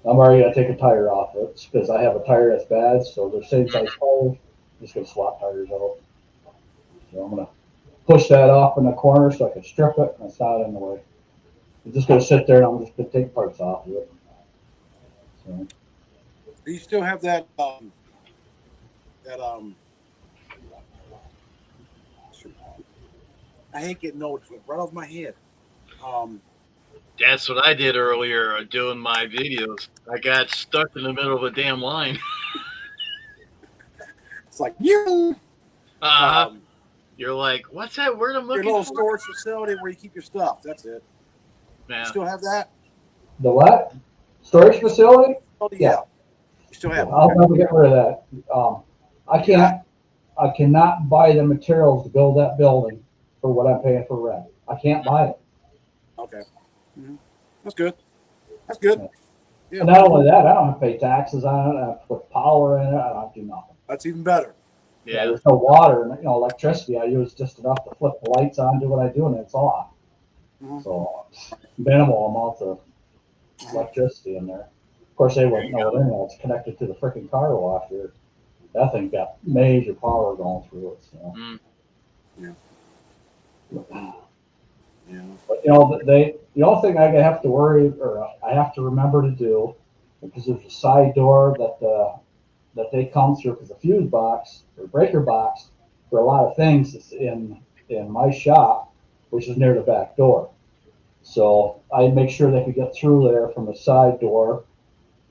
S2: I'm already gonna take a tire off it because I have a tire that's bad, so they're same size tires. I'm just gonna swap tires out. So I'm gonna push that off in the corner so I can strip it and it's not in the way. I'm just gonna sit there and I'm just gonna take parts off of it. So,
S3: Do you still have that I hate getting old, it's right off my head.
S1: That's what I did earlier doing my videos. I got stuck in the middle of a damn line.
S3: It's like you
S1: You're like, what's that word I'm
S3: your
S1: looking
S3: little
S1: for?
S3: storage facility where you keep your stuff. That's it.
S1: Yeah.
S3: You still have that?
S2: the what? Storage facility?
S3: Oh
S2: Yeah.
S3: You still have it.
S2: I'll
S3: Okay.
S2: never get rid of that. I cannot buy the materials to build that building for what I'm paying for rent. I can't buy it.
S3: Okay. That's good. That's good. Yeah.
S2: And not only that, I don't have to pay taxes on it. I have to put power in it. I don't have to do nothing.
S3: That's even better.
S2: Yeah,
S1: Yeah.
S2: there's no water and electricity. I use just enough to flip the lights on, do what I do, and it's off.
S3: Mhm.
S2: So minimal amounts of electricity in there. Of course, they wouldn't know it anyhow. It's connected to the freaking car wash here. That thing got major power going through it. So.
S1: Mm.
S3: Yeah.
S2: But the only thing I have to worry or I have to remember to do, because there's a side door that they come through, because the fuse box or breaker box for a lot of things is in my shop, which is near the back door. So I make sure they can get through there from the side door.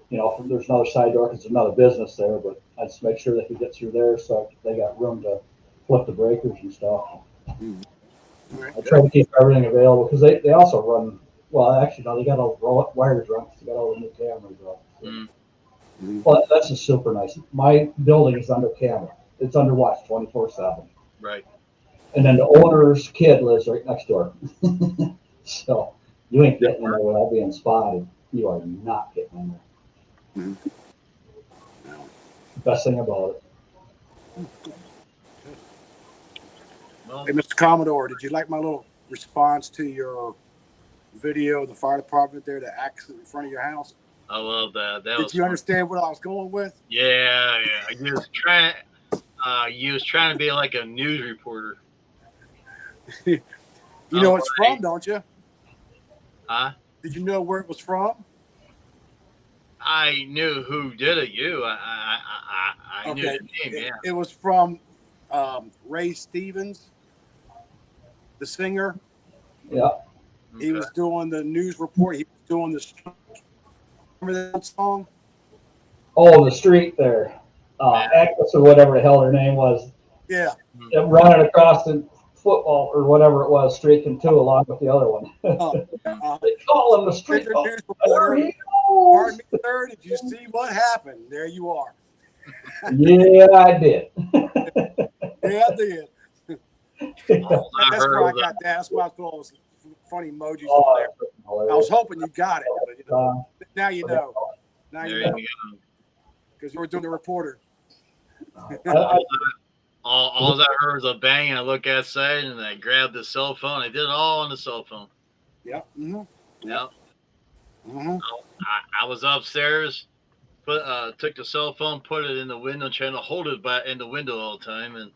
S2: There's another side door because there's another business there, but I just make sure they can get through there so they got room to flip the breakers and stuff. I try to keep everything available because they also run. Well, actually, no, they got all the wires run because they got all the new cameras up. So.
S1: Mm.
S2: Well, that's just super nice. My building is under camera. It's under watch 24/7.
S1: Right.
S2: And then the owner's kid lives right next door. So you ain't getting in there without being spotted. You are not getting in there. Best thing about it.
S1: Well,
S3: Hey, Mr. Commodore, did you like my little response to your video of the fire department there, the accident in front of your house?
S1: I love that. That
S3: Did
S1: was
S3: you
S1: fun.
S3: understand what I was going with?
S1: Yeah. You was trying to be like a news reporter.
S3: You know what it's from, don't you?
S1: Huh?
S3: Did you know where it was from?
S1: I knew who did it. I knew the name. Yeah.
S3: It was from Ray Stevens, the singer.
S2: Yeah.
S3: He was doing the news report. He was doing the strike. Remember that song?
S2: Oh, the street there. Agnes or whatever the hell her name was.
S3: Yeah.
S2: Running across the football or whatever it was, streaking two along with the other one. They call him the street
S3: news reporter.
S2: reporter.
S3: Pardon me, sir. Did you see what happened? There you are.
S2: Yeah, I did.
S3: Yeah, I did. That's where I got that. That's why I put all those funny emojis on there. I was hoping you got it, but now you know. Now you know. Because you were doing the reporter.
S1: All I heard was a bang, and I look outside, and I grabbed the cell phone. I did it all on the cell phone.
S3: Yep.
S1: Yep. I was upstairs, took the cell phone, put it in the window, trying to hold it in the window all the time, and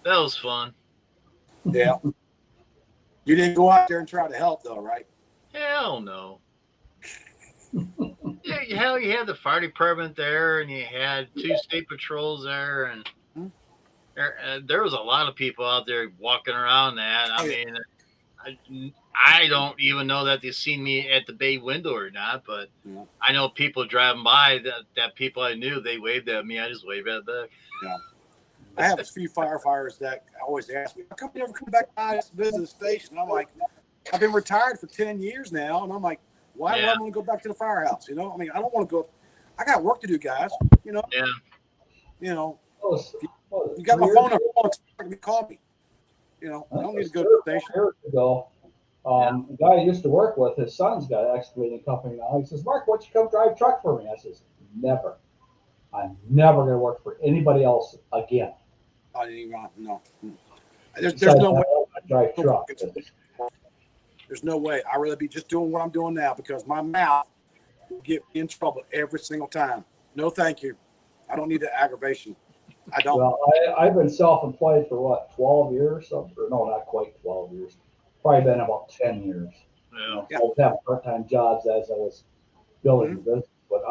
S1: that was fun.
S3: Yeah. You didn't go out there and try to help, though, right?
S1: Hell no. Yeah, hell, you had the fire department there, and you had 2 state patrols there, and there was a lot of people out there walking around that. I
S3: Oh, yeah.
S1: mean, I don't even know that they've seen me at the bay window or not, but
S3: Yeah.
S1: I know people driving by that people I knew, they waved at me. I just waved at them.
S3: Yeah. I have a few firefighters that always ask me, how come you never come back by to visit the station? I'm like, I've been retired for 10 years now. And I'm like, why do I want to go back to the firehouse? You know, I mean, I don't want to go. I got work to do, guys. You know,
S1: Yeah.
S3: You know,
S2: Well,
S3: you got my
S2: 3
S3: phone
S2: years
S3: number. Call me. You know, I don't need to go to
S2: ago-
S3: the station.
S2: 4 years ago, the guy I used to work with, his son's got an excavating company now. He says, Mark, why don't you come drive truck for me? I says, never. I'm never going to work for anybody else again.
S3: I didn't even no. There's
S2: Besides,
S3: no
S2: I
S3: way.
S2: don't wanna drive truck.
S3: There's no way. I'd rather be just doing what I'm doing now because my mouth will get me in trouble every single time. No, thank you. I don't need the aggravation. I don't.
S2: Well, I've been self-employed for what, 12 years? Or no, not quite 12 years. Probably been about 10 years.
S1: Yeah.
S3: Yeah.
S2: I was having part-time jobs as I was building the business. But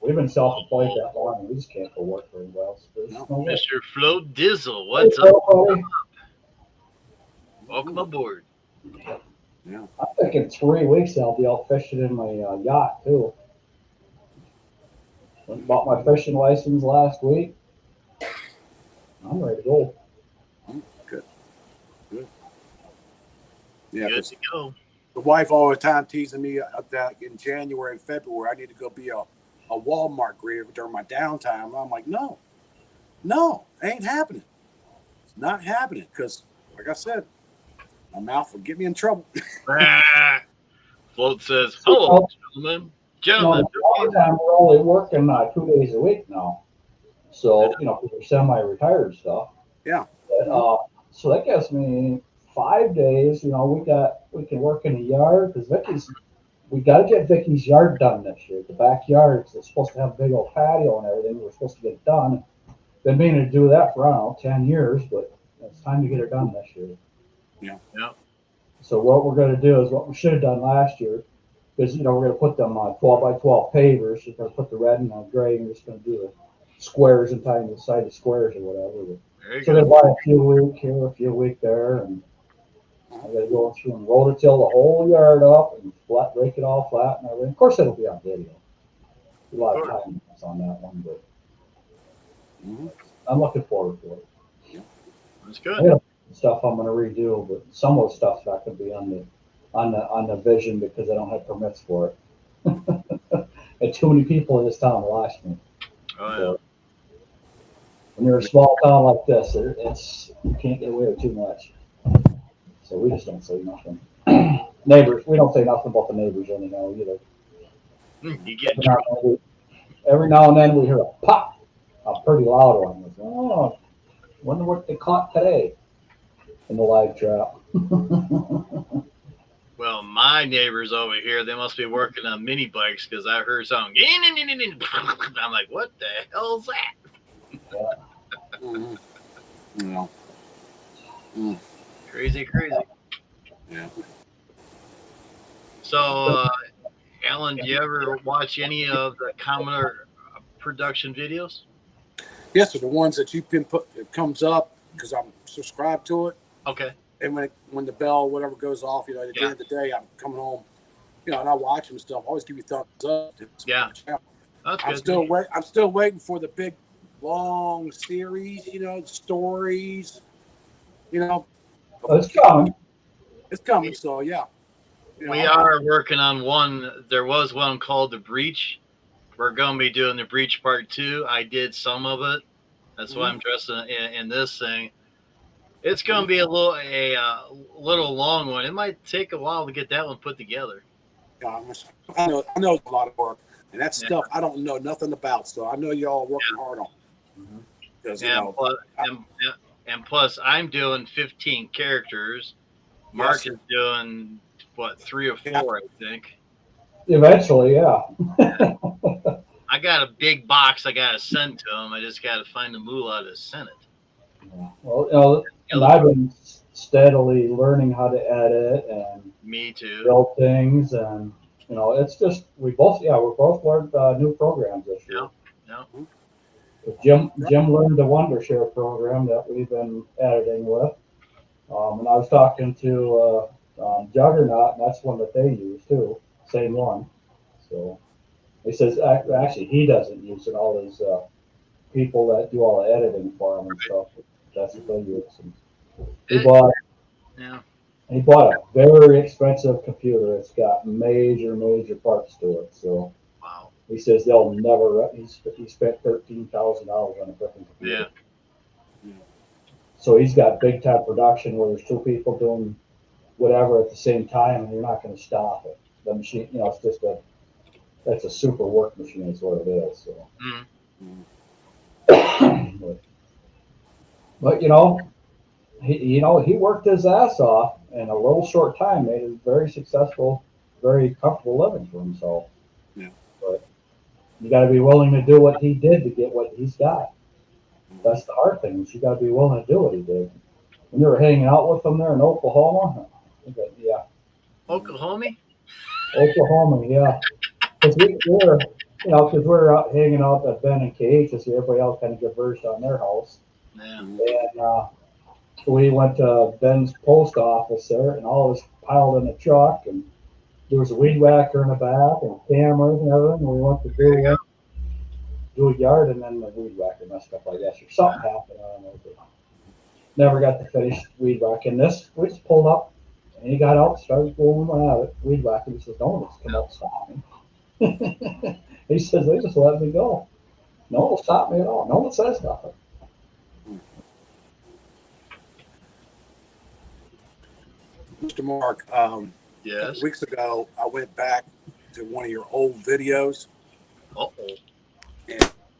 S2: we've been self-employed that long, and we just can't go work for anybody else. There's
S3: No.
S2: no way.
S1: Mr. Flo Dizzle, what's
S2: Hey,
S1: up?
S2: buddy.
S1: Welcome aboard.
S3: Yeah.
S2: I'm thinking 3 weeks I'll be out fishing in my yacht too. Went and bought my fishing license last week. I'm ready to go.
S3: Good. Yeah.
S1: Good
S3: 'Cause
S1: to go.
S3: the wife all the time teasing me that in January and February I need to go be a Walmart greeter during my downtime. And I'm like, no, ain't happening. It's not happening because, like I said, my mouth will get me in trouble.
S1: Float says, hello, gentlemen. Gentlemen.
S2: We're only working 2 days a week now. So, we're semi-retired stuff.
S3: Yeah.
S2: But, so that gives me 5 days. We can work in the yard because we got to get Vicky's yard done this year. The backyard is supposed to have a big old patio and everything. We're supposed to get it done. Been meaning to do that for, I don't know, 10 years, but it's time to get it done this year.
S3: Yeah.
S1: Yeah.
S2: So what we're going to do is what we should have done last year is, we're going to put them 12 by 12 pavers. We're going to put the red and the gray, and we're just going to do the squares and tying the side of squares or whatever.
S1: Very
S2: So
S1: good.
S2: they buy a few week here, a few week there, and I got to go through and rototill the whole yard up and break it all flat and everything. Of course, it'll be on video. A lot of time on that one, but I'm looking forward to it.
S1: That's
S2: I
S1: good.
S2: got stuff I'm going to redo, but some of the stuff's not going to be on the vision because I don't have permits for it. And too many people in this town watch me.
S1: Oh,
S2: When you're a small town like this, you can't get away with too much. So we just don't say nothing. Neighbors, we don't say nothing about the neighbors anyhow either.
S1: yeah. You get in trouble.
S2: Every now and then we hear a pop, a pretty loud one. Oh, wonder what they caught today in the live trap.
S1: Well, my neighbors over here, they must be working on mini bikes because I heard something. I'm like, what the hell's that? Crazy.
S3: Yeah.
S1: So, Alan, do you ever watch any of the Commodore production videos?
S3: Yes, so the ones that you put, it comes up because I'm subscribed to it.
S1: Okay.
S3: And when the bell, whatever goes off, at the end of the day, I'm coming home, and I watch them stuff. I always give you thumbs up.
S1: Yeah. That's good.
S3: I'm still waiting for the big, long series. Stories.
S2: It's coming.
S3: It's coming. So yeah.
S1: We are working on one. There was one called The Breach. We're going to be doing The Breach Part 2. I did some of it. That's why I'm dressed in this thing. It's going to be a little long one. It might take a while to get that one put together.
S3: I know it's a lot of work, and that stuff I don't know nothing about. So I know y'all are working hard on. Because
S1: plus, I'm doing 15 characters. Mark is doing 3 or 4, I think.
S2: Eventually, yeah.
S1: I got a big box I got to send to him. I just got to find the moolah to send it.
S2: Yeah. Well, and I've been steadily learning how to edit and
S1: Me too.
S2: build things, and it's just we both learned new programs this year.
S1: Yeah.
S2: Jim learned the Wondershare program that we've been editing with, and I was talking to Juggernaut, and that's one that they use too, same one. So he says actually he doesn't use it. All his people that do all the editing for him and stuff, that's what they use. And he
S1: It-
S2: bought
S1: Yeah.
S2: he bought a very expensive computer. It's got major parts to it. So
S1: Wow.
S2: he says they'll never. He spent $13,000 on a freaking computer.
S1: Yeah.
S2: So he's got big time production where there's two people doing whatever at the same time, and you're not going to stop it. The machine, it's just that's a super work machine, is what it is. So, but he worked his ass off in a little short time, made a very successful, very comfortable living for himself.
S3: Yeah.
S2: But you got to be willing to do what he did to get what he's got. That's the hard thing. Is you got to be willing to do what he did. When you were hanging out with him there in Oklahoma, yeah,
S1: Oklahoma?
S2: yeah, because we were, because we were out hanging out at Ben and Kate to see everybody else kind of converged on their house,
S1: Yeah.
S2: and we went to Ben's post office there, and all was piled in the truck, and there was a weed whacker in the back and cameras and everything. And we went to do a yard, and then the weed whacker messed up, I guess, or something happened. I don't know. But never got to finish weed whacking. This we just pulled up, and he got out, started going at it, weed whacking. He says, "No one will come up and stop me." He says, "They just let me go. No one will stop me at all. No one says nothing."
S3: Mr. Mark,
S1: Yes.
S3: weeks ago, I went back to one of your old videos.
S1: Uh-oh.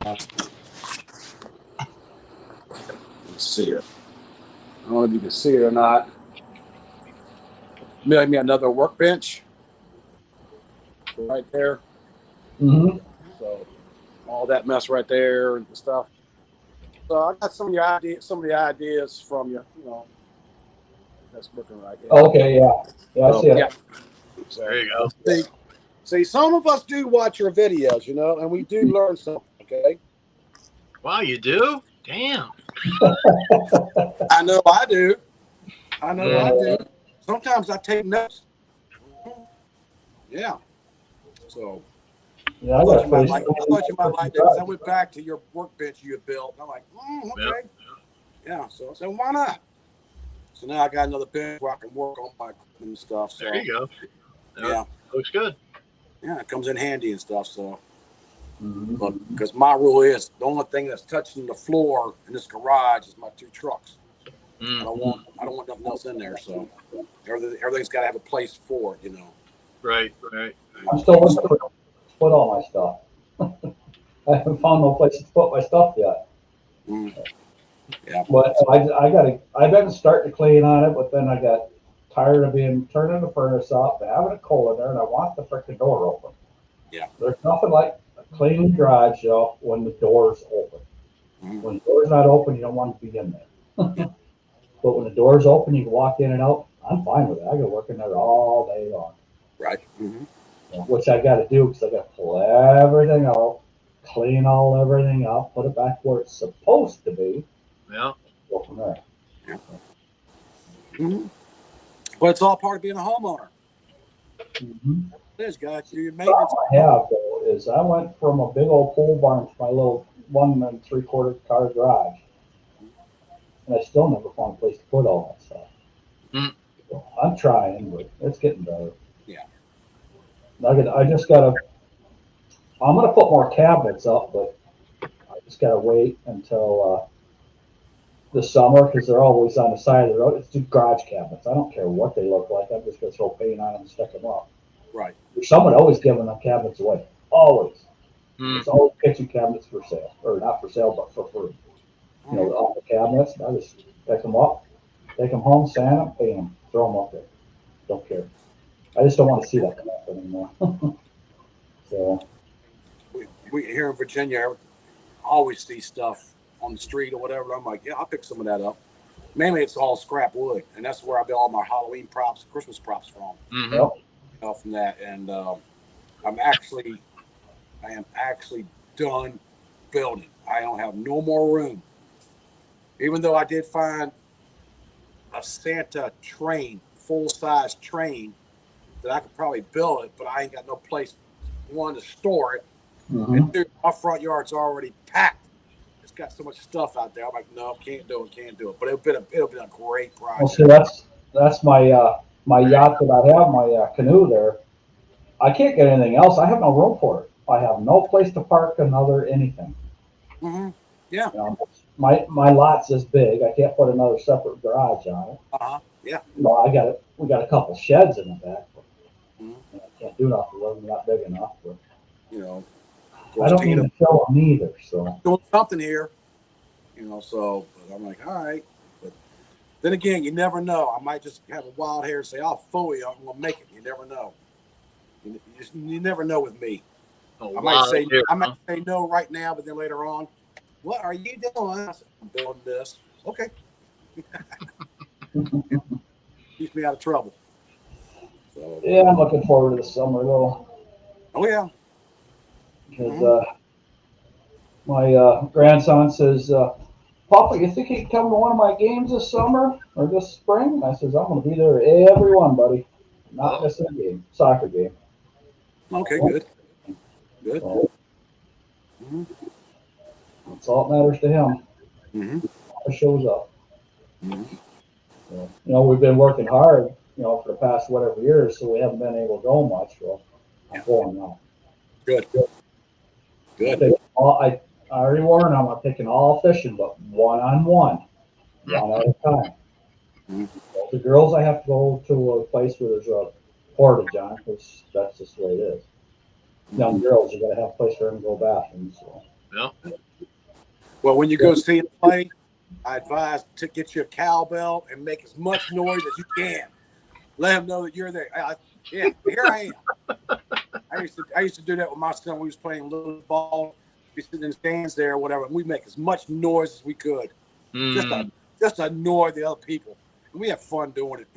S3: Let's see it. I don't know if you can see it or not. Made me another workbench right there.
S2: Mm-hmm.
S3: So all that mess right there and stuff. So I got some of the ideas from you. That's looking right there.
S2: Okay, yeah, I see it.
S3: Yeah. So,
S1: There you go.
S3: See, some of us do watch your videos, and we do learn something. Okay.
S1: Wow, you do? Damn.
S3: I know I do. I
S1: Yeah.
S3: do. Sometimes I take notes. Yeah. So
S2: Yeah,
S3: I
S2: I
S3: thought
S2: got
S3: you might like that because I went back to your workbench you had built. And I'm like, okay. Yeah. So I said, why not? So now I got another bench where I can work on my equipment and stuff. So
S1: There you go.
S3: yeah.
S1: Looks good.
S3: Yeah, it comes in handy and stuff. So
S2: Mm-hmm.
S3: but because my rule is the only thing that's touching the floor in this garage is my two trucks. I don't want nothing else in there. So everything's got to have a place for it,
S1: Right.
S2: I'm still looking to put all my stuff. I haven't found no place to put my stuff yet.
S3: Yeah.
S2: But I've been starting to clean on it, but then I got tired of turning the furnace up, having a cold in there, and I want the freaking door open.
S3: Yeah.
S2: There's nothing like cleaning the garage up when the door's open.
S3: Mm-hmm.
S2: When the door's not open, you don't want to be in there. But when the door's open, you can walk in and out. I'm fine with it. I can work in there all day long.
S3: Right. Mm-hmm.
S2: Which I got to do because I got to pull everything out, clean everything up, put it back where it's supposed to be.
S1: Yeah.
S2: Go from there.
S3: Yeah. Mm-hmm. But it's all part of being a homeowner.
S2: Mm-hmm.
S3: It is, got to do your maintenance.
S2: What I have though is I went from a big old pole barn to my little 1 3/4 car garage, and I still never found a place to put all that stuff. So I'm trying, but it's getting better.
S3: Yeah.
S2: I just gotta. I'm gonna put more cabinets up, but I just gotta wait until the summer because they're always on the side of the road. It's just garage cabinets. I don't care what they look like. I'm just gonna throw paint on them and stick them up.
S3: Right.
S2: There's someone always giving them cabinets away. Always. There's always kitchen cabinets for sale, or not for sale, but for free. All the cabinets. I just pick them up, take them home, sand them, paint them, throw them up there. Don't care. I just don't want to see that crap anymore. So.
S3: We here in Virginia always see stuff on the street or whatever. I'm like, yeah, I'll pick some of that up. mainly it's all scrap wood, and that's where I build all my Halloween props, Christmas props from.
S1: Mhm.
S2: Yep.
S3: From that, and I am actually done building. I don't have no more room. Even though I did find a Santa train, full size train, that I could probably build it, but I ain't got no place, one, to store it,
S2: Mhm.
S3: and two, my front yard's already packed. It's got so much stuff out there. I'm like, no, can't do it. But it'll be a great
S2: Well, see,
S3: project.
S2: that's my yacht that I have, my canoe there. I can't get anything else. I have no room for it. I have no place to park another anything.
S3: Mm-hmm. Yeah.
S2: You know, my lot's this big. I can't put another separate garage on it.
S3: Yeah.
S2: You know, we got a couple sheds in the back. But,
S3: Mhm.
S2: you know, I can't do nothing with them. Not big enough. But
S3: You know, of
S2: I
S3: course,
S2: don't
S3: Tina
S2: need to fill them either. So
S3: doing something here. So but I'm like, all right. But then again, you never know. I might just have a wild hair and say, I'll fool you. I'm gonna make it. You never know. You never know with me. I might say no right now, but then later on, what are you doing? I said, I'm building this. Okay. Keeps me out of trouble. So
S2: yeah, I'm looking forward to the summer though,
S3: oh yeah.
S2: because my grandson says, "Papa, you think you can come to one of my games this summer or this spring?" I says, "I'm going to be there every one, buddy. Not missing a game, soccer game."
S3: Okay, good.
S2: So,
S3: Mm-hmm.
S2: that's all that matters to him.
S3: Mm-hmm.
S2: He shows up.
S3: Mm-hmm.
S2: So, you know, we've been working hard, you know, for the past whatever years, so we haven't been able to go much. Well, I'm going now.
S3: Good.
S2: I already warned him. I'm taking all fishing, but one on one at a time.
S3: Mm-hmm.
S2: The girls, I have to go to a place where there's a portage on, because that's just the way it is. Young girls, you got to have a place for them to go bathroom. So.
S1: Yeah.
S3: Well, when you go see him play, I advise to get you a cowbell and make as much noise as you can. Let him know that you're there. Yeah, here I am. I used to do that with my son when he was playing little ball. We sit in the stands there or whatever, and we make as much noise as we could, just to annoy the other people. And we have fun doing it.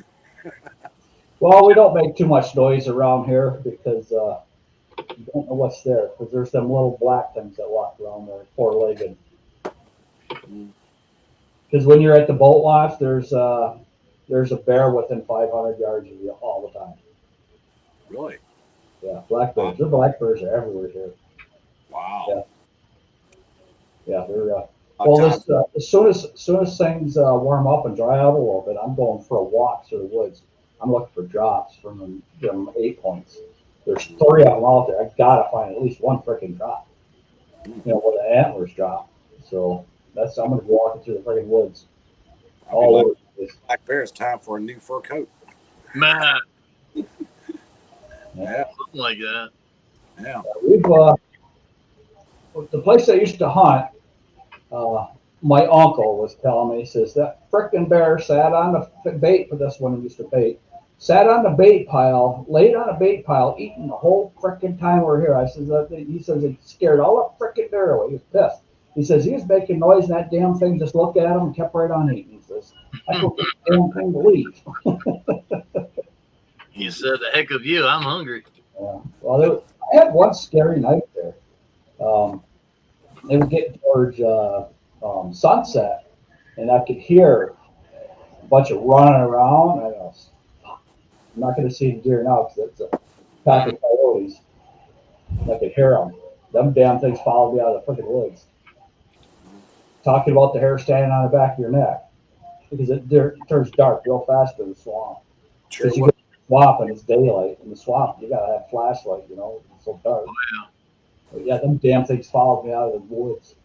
S2: Well, we don't make too much noise around here because you don't know what's there. Because there's them little black things that walk around there, four-legged. Because when you're at the boat launch, there's a bear within 500 yards of you all the time.
S3: Really?
S2: Yeah, black bears. The black bears are everywhere here.
S3: Wow.
S2: Yeah, they're. Well, as soon as things warm up and dry out a little bit, I'm going for a walk through the woods. I'm looking for drops from them 8 points. There's 3 of them out there. I gotta find at least one freaking drop. You know, where the antlers drop. So I'm gonna be walking through the freaking woods. All over the place.
S3: Black bear, it's time for a new fur coat.
S1: Man.
S3: Yeah.
S1: Something like that.
S3: Yeah.
S2: We've the place I used to hunt. My uncle was telling me, he says, that frickin' bear sat on the bait for this one, he used to bait, sat on the bait pile, laid on a bait pile, eating the whole frickin' time we're here. I says, he says, it scared all the frickin' bear away. He was pissed. He says, he was making noise, and that damn thing just looked at him and kept right on eating. He says, I told this damn thing to leave.
S1: You said, the heck of you, I'm hungry.
S2: Yeah. Well, I had one scary night there. It was getting towards sunset, and I could hear a bunch of running around. I go, I'm not going to see the deer now because it's a pack of coyotes. I could hear them. Them damn things followed me out of the freaking woods. Talking about the hair standing on the back of your neck because it turns dark real fast in the swamp.
S3: Sure.
S2: You go to the swamp and it's daylight. In the swamp, you got to have flashlight, you know, it's so dark.
S1: Oh, yeah.
S2: But yeah, them damn things followed me out of the woods.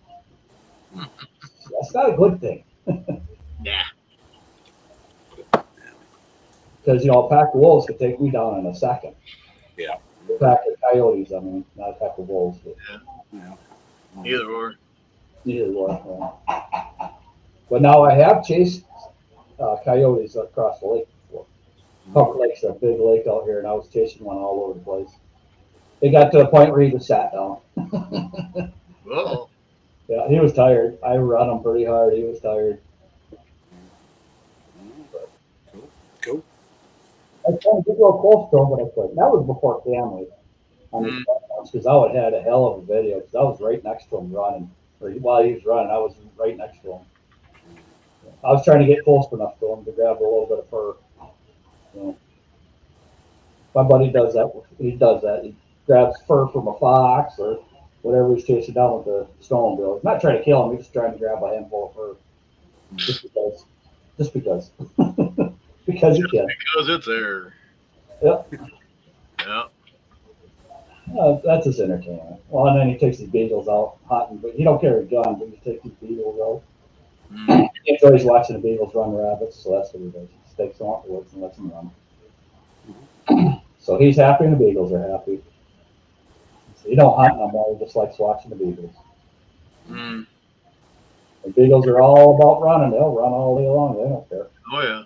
S2: That's not a good thing.
S1: Yeah.
S2: Because, you know, a pack of wolves could take me down in a second.
S3: Yeah.
S2: A pack of coyotes, I mean, not a pack of wolves. But
S3: Yeah.
S1: Either or.
S2: either one. Yeah. But now I have chased coyotes across the lake before. Pump Lake's a big lake out here, and I was chasing one all over the place. It got to the point where he just sat down.
S1: Whoa.
S2: Yeah, he was tired. I run him pretty hard. He was tired.
S3: Cool.
S2: I was trying to get real close to him, but I couldn't. That was before family on his because I would had a hell of a video because I was right next to him running. Or while he was running, I was right next to him. I was trying to get close enough to him to grab a little bit of fur. You know. My buddy does that. He does that. He grabs fur from a fox or whatever he's chasing down with the snowmobile. He's not trying to kill him. He's just trying to grab a handful of fur. Just because. Just because. Because he can.
S1: Because it's there.
S2: Yep.
S1: Yeah.
S2: That's his entertainment. Well, and then he takes his beagles out hunting, but he don't carry a gun, but he takes his beagles out.
S1: Mm.
S2: He enjoys watching the beagles run rabbits, so that's what he does. He takes them out the woods and lets them run. So he's happy and the beagles are happy. So he don't hunt no more, he just likes watching the beagles.
S1: Mm.
S2: The beagles are all about running. They'll run all day long. They don't care.
S1: Oh, yeah.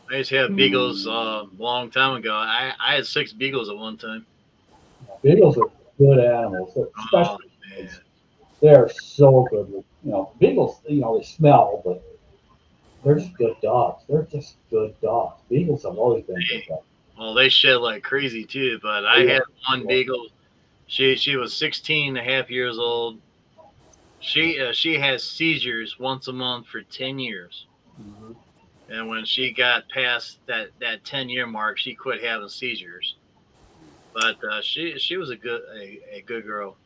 S1: I used to have beagles a long time ago. I had 6 beagles at one time.
S2: Beagles are good animals, especially kids. They're so good. You know, beagles, you know, they smell, but they're just good dogs. They're just good dogs. Beagles have always been good dogs.
S1: Well, they shed like crazy too, but I had one beagle. She was 16 and a half years old. She has seizures once a month for 10 years.
S2: Mm-hmm.
S1: And when she got past that 10-year mark, she quit having seizures. But she was a good girl.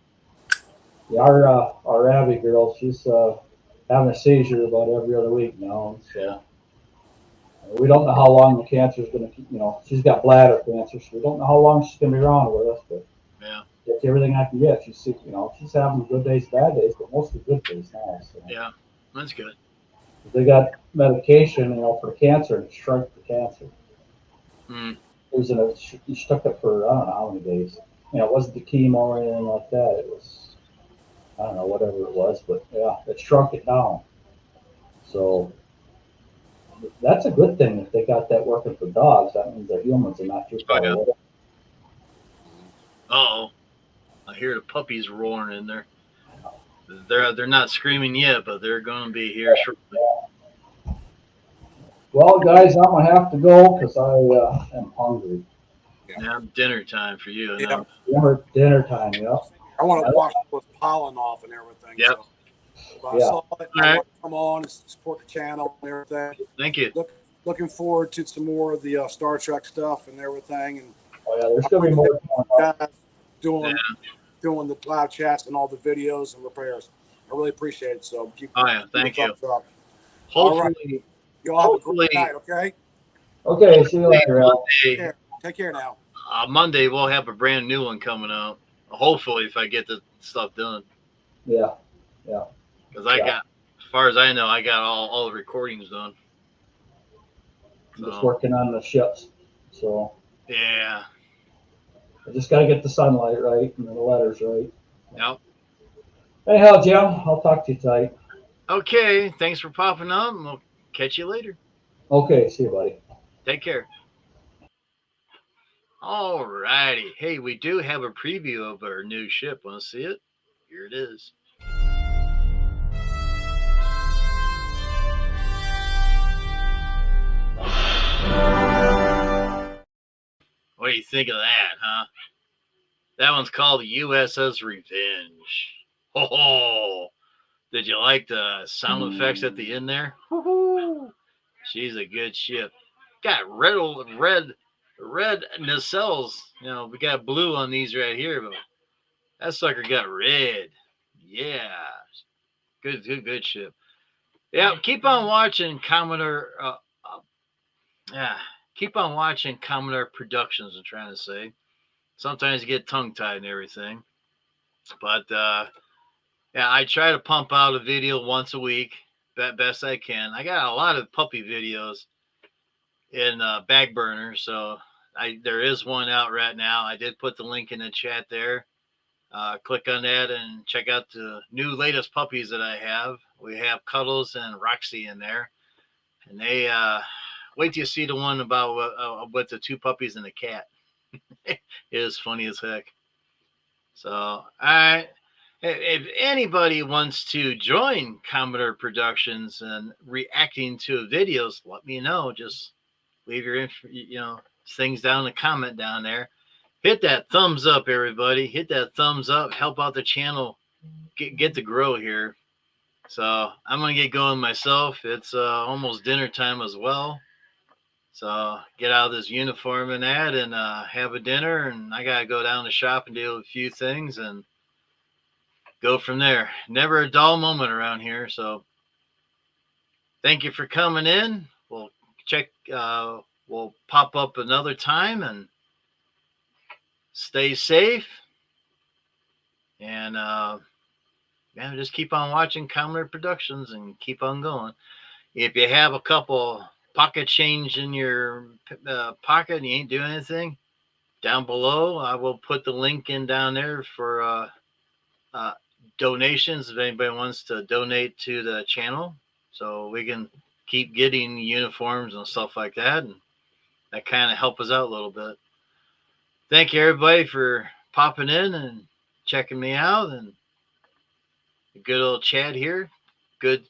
S2: Yeah, our Abby girl, she's having a seizure about every other week now. So we don't know how long the cancer is going to keep. You know, she's got bladder cancer, so we don't know how long she's going to be around with us. But
S1: Yeah.
S2: get everything I can get. She's having good days, bad days, but mostly good days now. So.
S1: Yeah, that's good.
S2: They got medication, for cancer, and it shrunk the cancer.
S1: Mm.
S2: It was she took it for I don't know how many days. It wasn't the chemo or anything like that. It was I don't know whatever it was, but yeah, it shrunk it down. So that's a good thing if they got that working for dogs. That means their humans are not too far away.
S1: Uh-oh. I hear the puppies roaring in there. They're not screaming yet, but they're going to be here shortly.
S2: Well, guys, I'm gonna have to go because I am hungry.
S1: Now dinner time for you.
S3: Yeah.
S2: Dinner time. Yep.
S3: I want to wash the pollen off and everything.
S1: Yep.
S3: So I saw it. I
S1: All right.
S3: want to come on and support the channel and everything.
S1: Thank you.
S3: Looking forward to some more of the Star Trek stuff and everything. And
S2: Oh yeah, there's gonna be more.
S3: guys doing the live chats and all the videos and repairs. I really appreciate it. So keep
S1: Thank you.
S3: thumbs up.
S1: Hopefully,
S3: Y'all have a great night, okay?
S2: Okay, see you later, Al.
S1: Monday,
S3: Take care now.
S1: Monday we'll have a brand new one coming out. Hopefully, if I get the stuff done.
S2: Yeah.
S1: Because I got, as far as I know, I got all the recordings done.
S2: I'm just working on the ships. So
S1: Yeah.
S2: I just got to get the sunlight right and the letters right.
S1: Yep.
S2: Anyhow, Jim, I'll talk to you tonight.
S1: Okay. Thanks for popping up. We'll catch you later.
S2: Okay, see you, buddy.
S1: Take care. All righty. Hey, we do have a preview of our new ship. Want to see it? Here it is. What do you think of that, huh? That one's called the USS Revenge. Oh, did you like the sound effects at the end there? Woo-hoo. She's a good ship. Got red nacelles. We got blue on these right here, but that sucker got red. Yeah, good ship. Yeah, keep on watching Commodore. Keep on watching Commodore Productions. I'm trying to say. Sometimes you get tongue-tied and everything, but I try to pump out a video once a week, best I can. I got a lot of puppy videos in back burner, so there is one out right now. I did put the link in the chat there. Click on that and check out the new latest puppies that I have. We have Cuddles and Roxy in there, and they wait till you see the one about with the 2 puppies and the cat. It is funny as heck. So, all right. if anybody wants to join Commodore Productions and reacting to videos, let me know. Just leave your things down in the comment down there. Hit that thumbs up, everybody. Hit that thumbs up. Help out the channel. Get to grow here. So I'm gonna get going myself. It's almost dinner time as well. So get out of this uniform and that, and have a dinner. And I gotta go down to shop and deal with a few things and go from there. Never a dull moment around here. So thank you for coming in. We'll check. We'll pop up another time, and stay safe. And yeah, just keep on watching Commodore Productions and keep on going. If you have a couple pocket change in your pocket and you ain't doing anything, down below I will put the link in down there for donations if anybody wants to donate to the channel, so we can keep getting uniforms and stuff like that, and that kind of help us out a little bit. Thank you everybody for popping in and checking me out, and a good old chat here. Good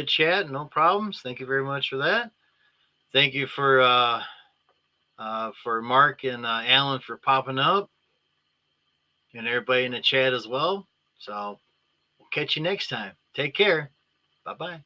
S1: chat, no problems. Thank you very much for that. Thank you for Mark and Alan for popping up, and everybody in the chat as well. So we'll catch you next time. Take care. Bye-bye.